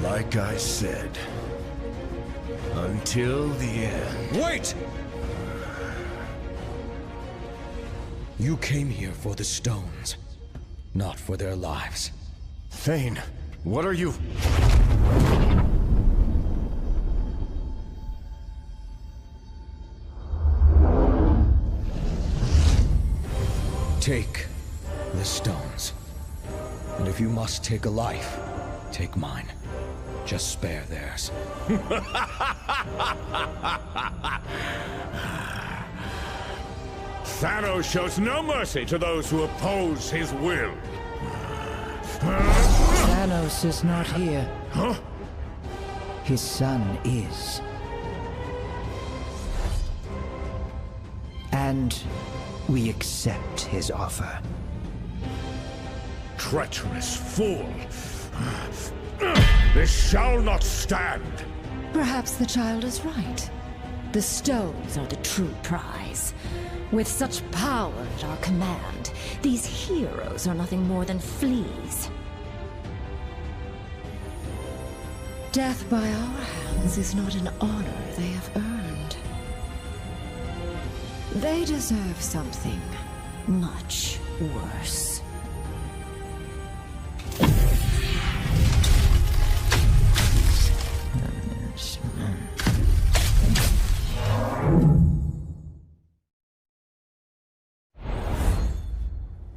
Like I said, until the end. Wait! You came here for the stones, not for their lives. Thane, what are you? Take the stones. And if you must take a life, take mine. Just spare theirs. Thanos shows no mercy to those who oppose his will. Thanos is not here. Huh? His son is. And we accept his offer. Treacherous fool! This shall not stand! Perhaps the child is right. The stones are the true prize. With such power at our command, these heroes are nothing more than fleas. Death by our hands is not an honor they have earned. They deserve something much worse.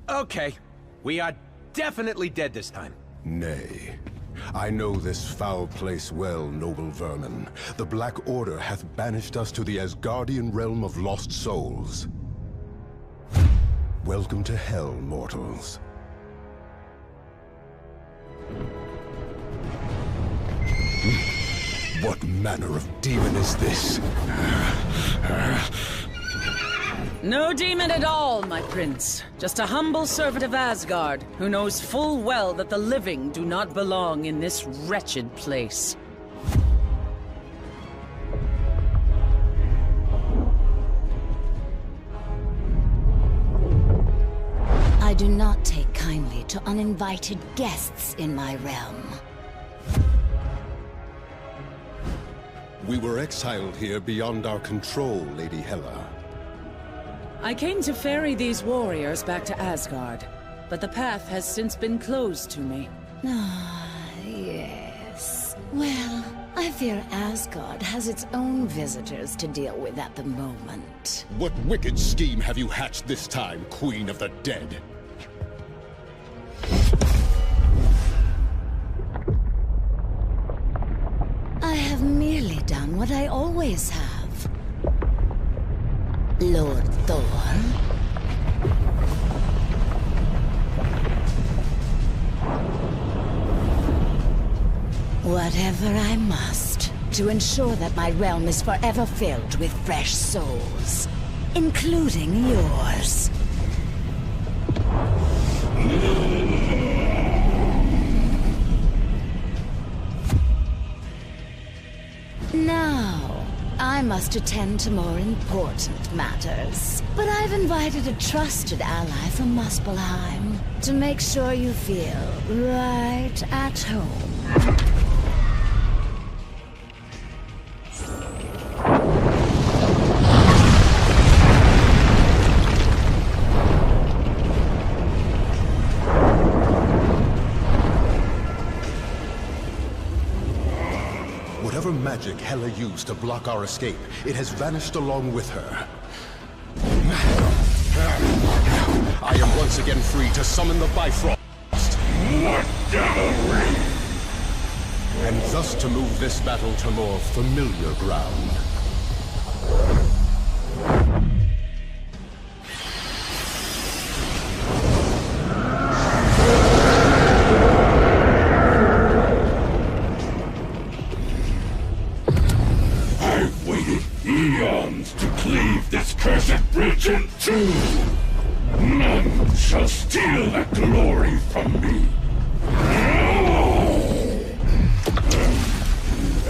Okay, we are definitely dead this time. Nay. I know this foul place well, noble vermin. The Black Order hath banished us to the Asgardian realm of lost souls. Welcome to hell, mortals. What manner of demon is this? No demon at all, my prince. Just a humble servant of Asgard, who knows full well that the living do not belong in this wretched place. do not take kindly to uninvited guests in my realm. We were exiled here beyond our control, Lady Hela. I came to ferry these warriors back to Asgard, but the path has since been closed to me. Ah, yes. Well, I fear Asgard has its own visitors to deal with at the moment. What wicked scheme have you hatched this time, Queen of the Dead? I have merely done what I always have. Lord Thor. Whatever I must, to ensure that my realm is forever filled with fresh souls, including yours. Now, I must attend to more important matters. But I've invited a trusted ally from Muspelheim to make sure you feel right at home. Whatever magic Hela used to block our escape, it has vanished along with her. I am once again free to summon the Bifrost. What devilry! And thus to move this battle to more familiar ground. I've waited eons to cleave this cursed bridge in two. None shall steal that glory from me.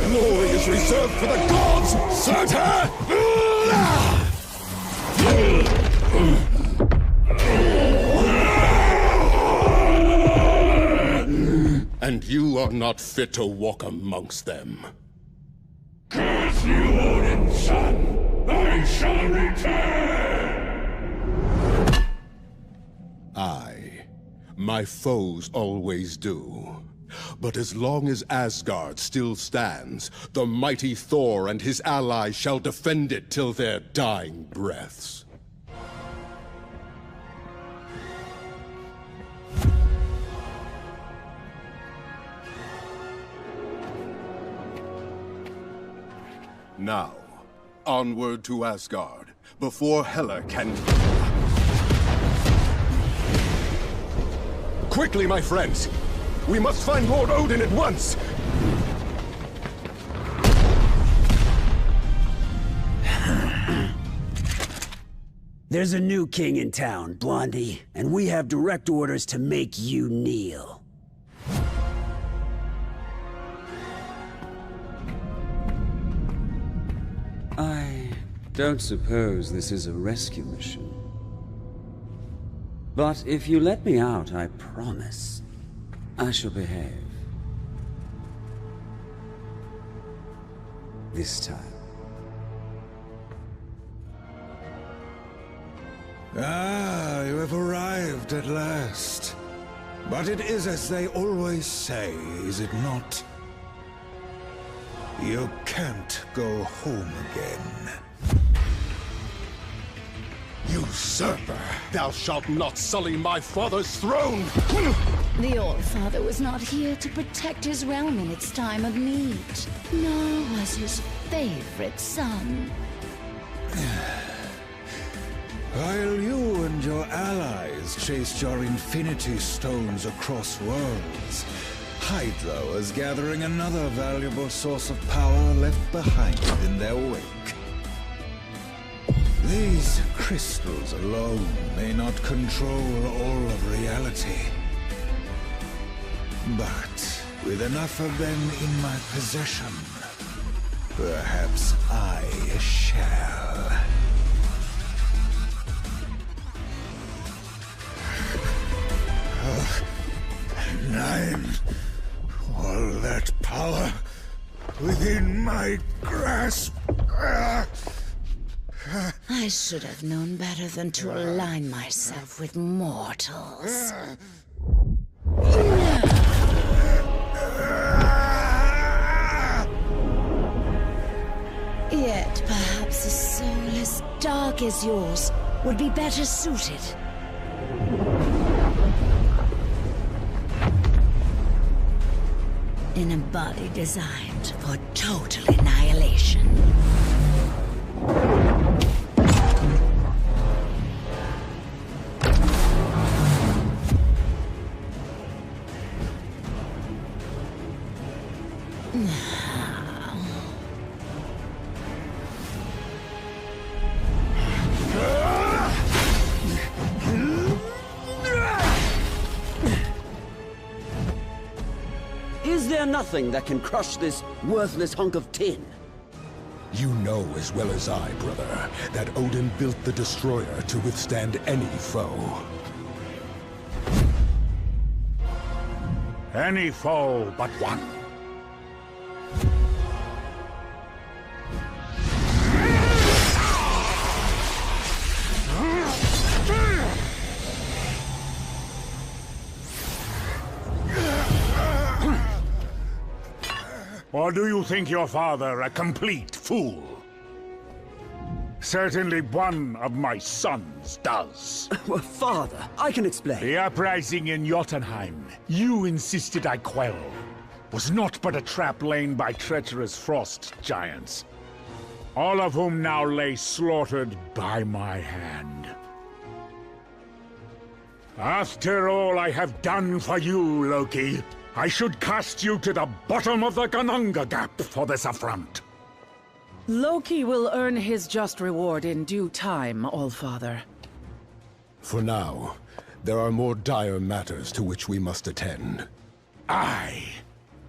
Glory is reserved for the gods, Surtur! And you are not fit to walk amongst them. Curse you, Odin's son! I shall return! Aye, my foes always do. But as long as Asgard still stands, the mighty Thor and his allies shall defend it till their dying breaths. Now, onward to Asgard, before Hela can... Quickly, my friends! We must find Lord Odin at once! There's a new king in town, Blondie, and we have direct orders to make you kneel. I don't suppose this is a rescue mission. But if you let me out, I promise I shall behave. This time. Ah, you have arrived at last. But it is as they always say, is it not? You can't go home again. Usurper! Thou shalt not sully my father's throne! The All-Father was not here to protect his realm in its time of need, nor was his favorite son. While you and your allies chased your Infinity Stones across worlds, Hydra was gathering another valuable source of power left behind in their wake. These crystals alone may not control all of reality. But with enough of them in my possession, perhaps I shall. time. All that power within my grasp. I should have known better than to align myself with mortals. Yet perhaps a soul as dark as yours would be better suited. In a body designed for total annihilation. Is there nothing that can crush this worthless hunk of tin? You know as well as I, brother, that Odin built the Destroyer to withstand any foe. Any foe but one. Or do you think your father a complete fool? Certainly one of my sons does. Father, I can explain. The uprising in Jotunheim, you insisted I quell, was not but a trap laid by treacherous frost giants, all of whom now lay slaughtered by my hand. After all I have done for you, Loki, I should cast you to the bottom of the Gananga Gap for this affront. Loki will earn his just reward in due time, Allfather. For now, there are more dire matters to which we must attend. Aye.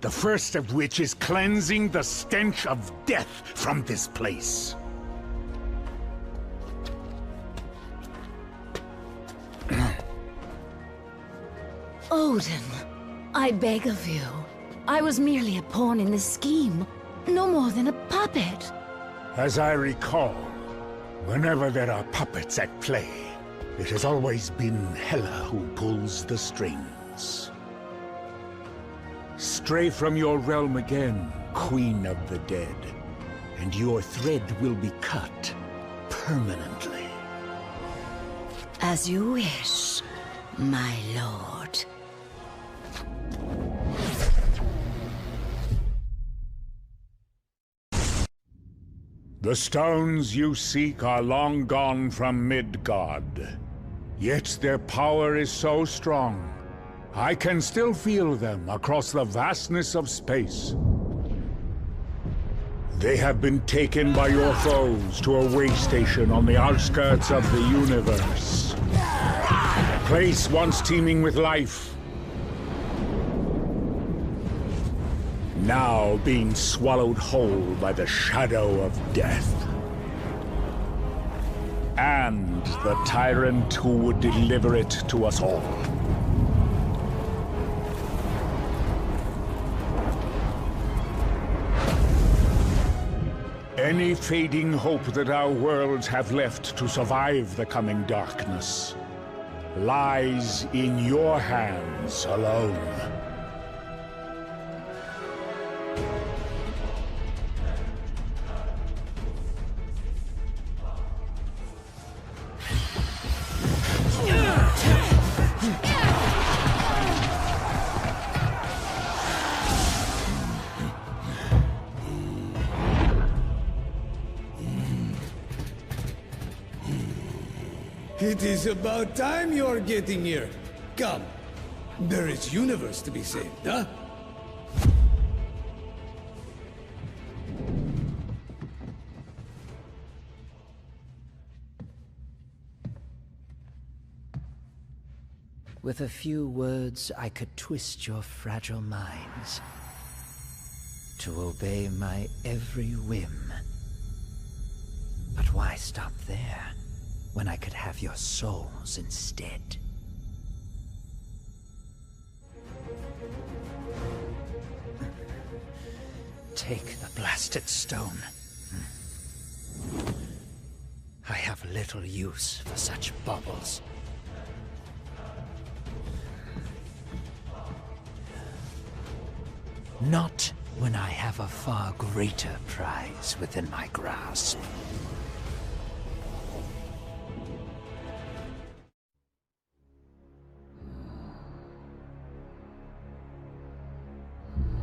The first of which is cleansing the stench of death from this place. Odin, I beg of you. I was merely a pawn in this scheme. No more than a puppet. As I recall, whenever there are puppets at play, it has always been Hela who pulls the strings. Stray from your realm again, Queen of the Dead, and your thread will be cut permanently. As you wish, my lord. The stones you seek are long gone from Midgard. Yet their power is so strong, I can still feel them across the vastness of space. They have been taken by your foes to a way station on the outskirts of the universe. A place once teeming with life, now being swallowed whole by the shadow of death. And the tyrant who would deliver it to us all. Any fading hope that our worlds have left to survive the coming darkness lies in your hands alone. It is about time you're getting here. Come. There is universe to be saved, huh? With a few words, I could twist your fragile minds to obey my every whim. But why stop there, when I could have your souls instead? take the blasted stone. I have little use for such baubles. Not when I have a far greater prize within my grasp.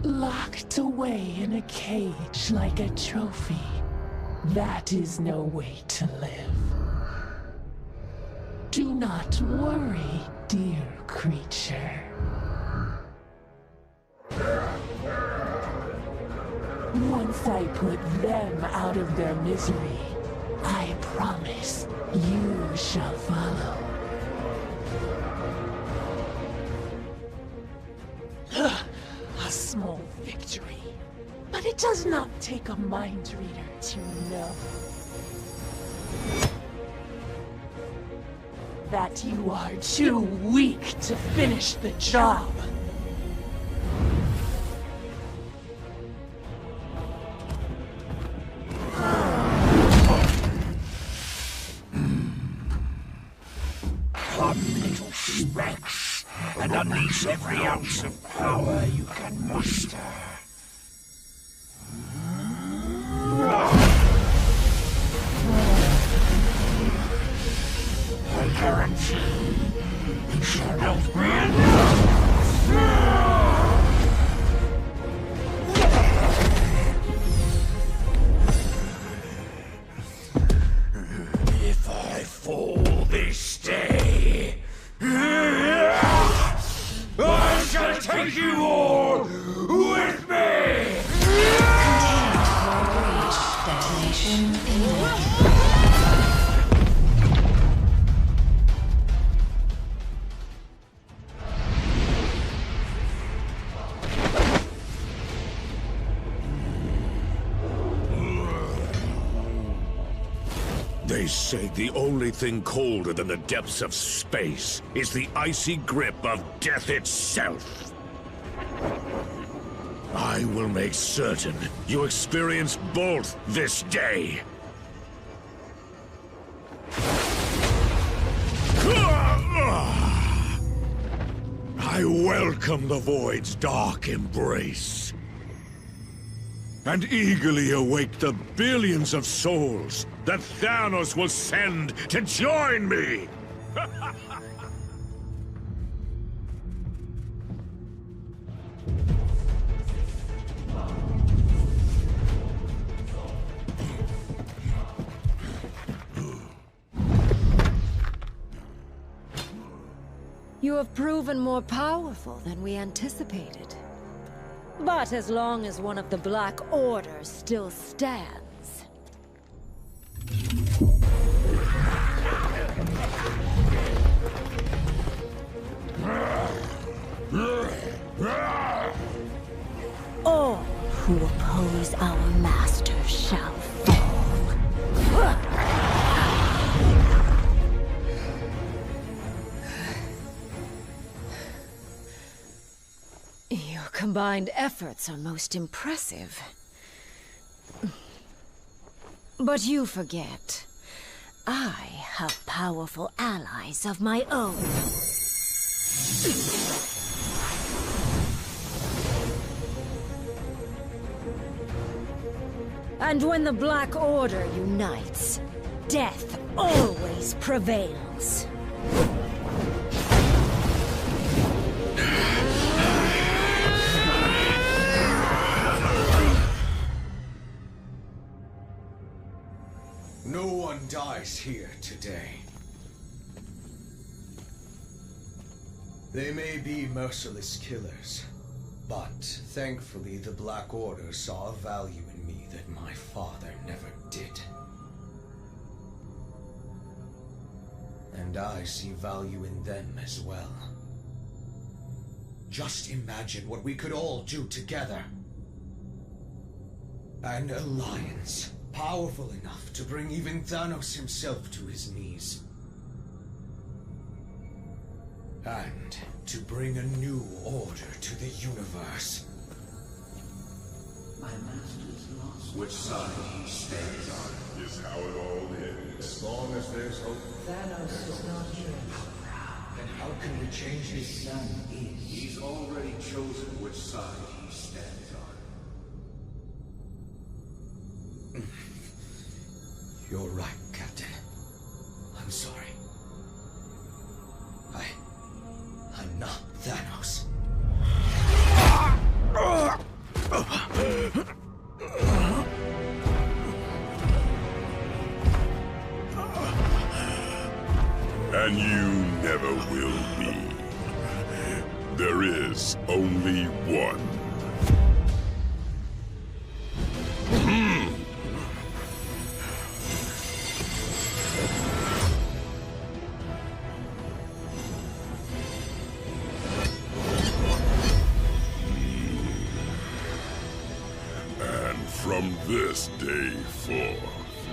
Locked away in a cage like a trophy. That is no way to live. Do not worry, dear creature. Once I put them out of their misery, I promise you shall follow. A small victory. But it does not take a mind reader to know that you are too weak to finish the job. Come, little specks, and unleash every ounce of power you can muster. I guarantee you shall not win. If I fall this day, I shall take you all with me! Detonation imminent. They say the only thing colder than the depths of space is the icy grip of death itself. I will make certain you experience both this day. I welcome the Void's dark embrace, and eagerly await the billions of souls that Thanos will send to join me! You have proven more powerful than we anticipated. But as long as one of the Black Order still stands... All who oppose our master shall fall. Your combined efforts are most impressive. But you forget, I have powerful allies of my own. And when the Black Order unites, death always prevails. No one dies here today. They may be merciless killers, but thankfully the Black Order saw a value in me that my father never did. And I see value in them as well. Just imagine what we could all do together. An alliance powerful enough to bring even Thanos himself to his knees. And to bring a new order to the universe. Which side he stands on is how it all ends. As long as there's hope. Thanos is not here. Then how can we change his son is? He's already chosen which side he stands on. You're right, Captain. I'm sorry. I'm not Thanos. And you never will be. There is only one. From this day forth,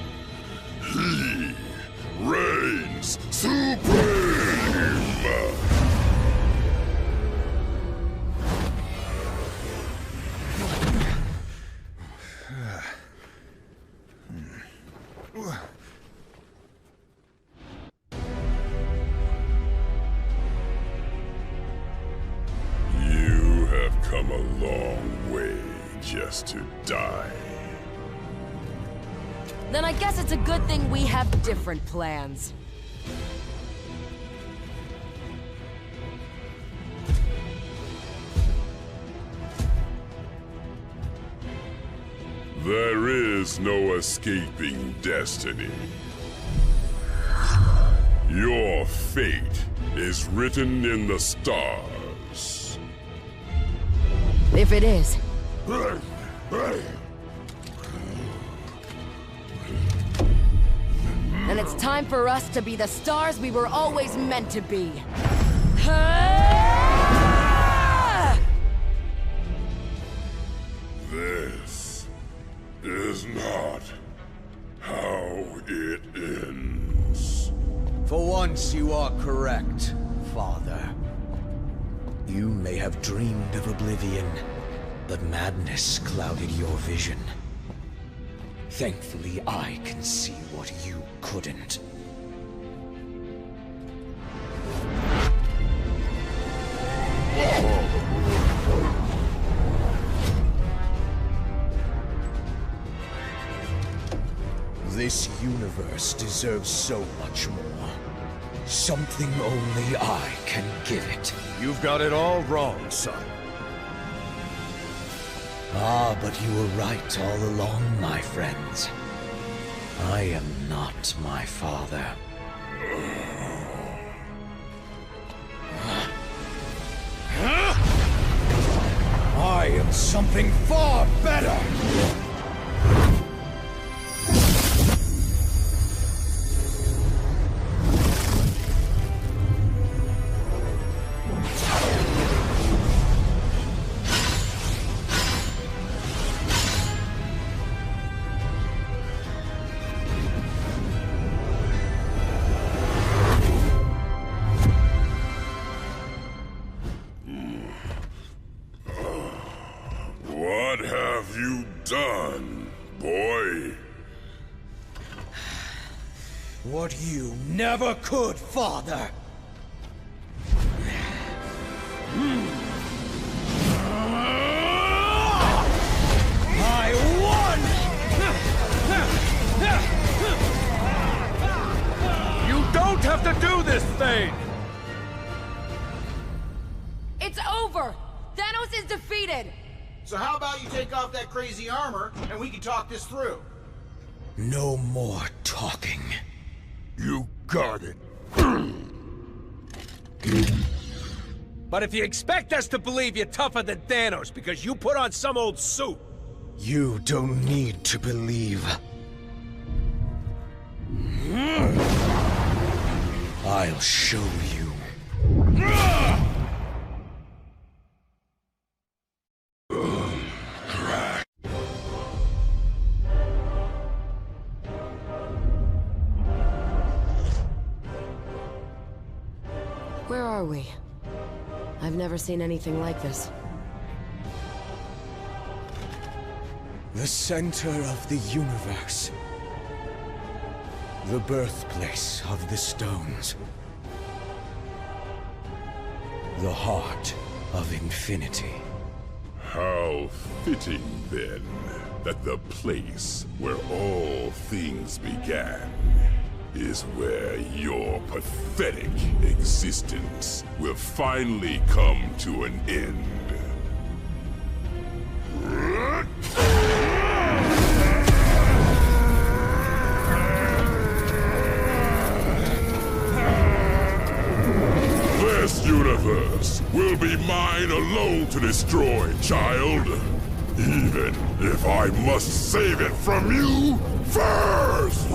he reigns supreme! You have come a long way just to die. Then I guess it's a good thing we have different plans. There is no escaping destiny. Your fate is written in the stars. If it is. Then it's time for us to be the stars we were always meant to be. This is not how it ends. For once, you are correct, Father. You may have dreamed of oblivion, but madness clouded your vision. Thankfully, I can see what you couldn't. This universe deserves so much more. Something only I can give it. You've got it all wrong, son. Ah, but you were right all along, my friends. I am not my father. I am something far better! What have you done, boy? What you never could, Father! I won! You don't have to do this thing! It's over! Thanos is defeated! So how about you take off that crazy armor, and we can talk this through? No more talking. You got it. But if you expect us to believe you're tougher than Thanos because you put on some old suit... You don't need to believe. I'll show you. Where are we? I've never seen anything like this. The center of the universe. The birthplace of the stones. The heart of infinity. How fitting, then, that the place where all things began is where your pathetic existence will finally come to an end. This universe will be mine alone to destroy, child. Even if I must save it from you first!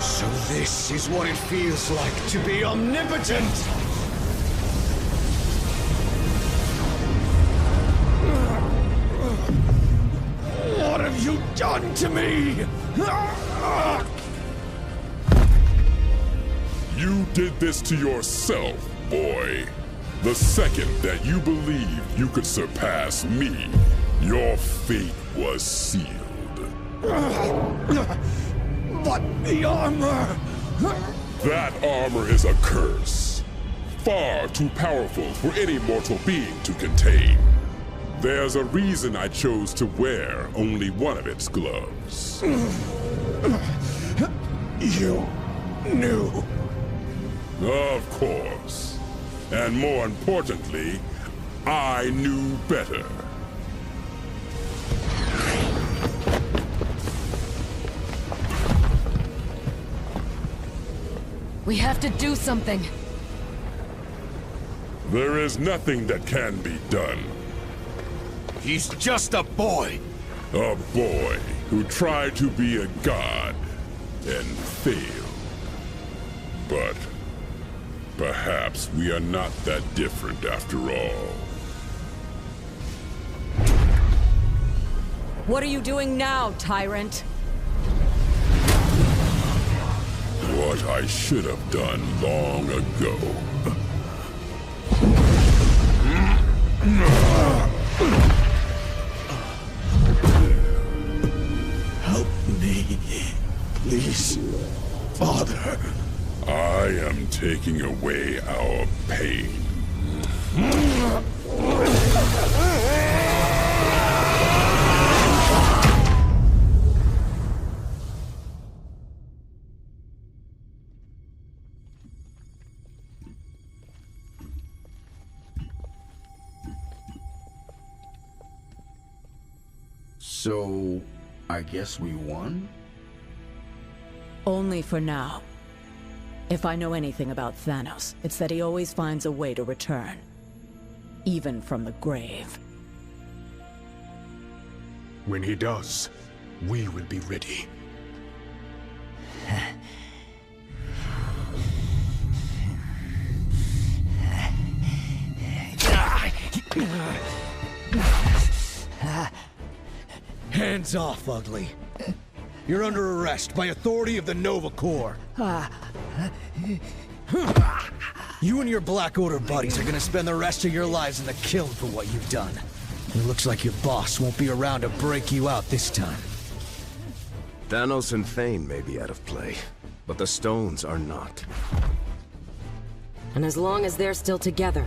So this is what it feels like to be omnipotent! What have you done to me? You did this to yourself, boy. The second that you believed you could surpass me, your fate was sealed. But the armor! That armor is a curse. Far too powerful for any mortal being to contain. There's a reason I chose to wear only one of its gloves. You knew. Of course. And more importantly, I knew better. We have to do something. There is nothing that can be done. He's just a boy. A boy who tried to be a god and failed. But perhaps we are not that different after all. What are you doing now, tyrant? What I should have done long ago. Help me, please, Father. I am taking away our pain. So, I guess we won? Only for now. If I know anything about Thanos, it's that he always finds a way to return. Even from the grave. When he does, we will be ready. Hands off, Ugly. You're under arrest by authority of the Nova Corps. You and your Black Order buddies are gonna spend the rest of your lives in the kiln for what you've done. It looks like your boss won't be around to break you out this time. Thanos and Thane may be out of play, but the stones are not. And as long as they're still together,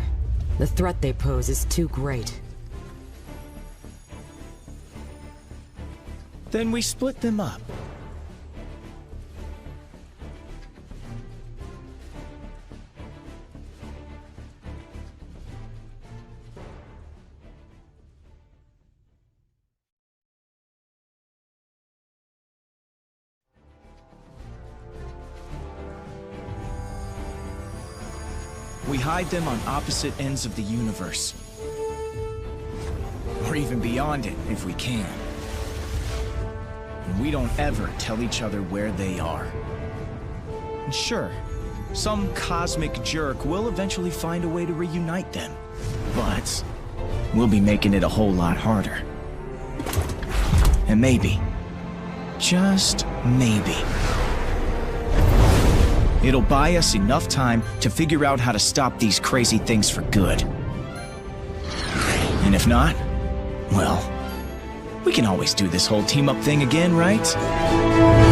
the threat they pose is too great. Then we split them up. We hide them on opposite ends of the universe. Or even beyond it, if we can. And we don't ever tell each other where they are. And sure, some cosmic jerk will eventually find a way to reunite them. But we'll be making it a whole lot harder. And maybe, just maybe, it'll buy us enough time to figure out how to stop these crazy things for good. And if not, well, we can always do this whole team-up thing again, right?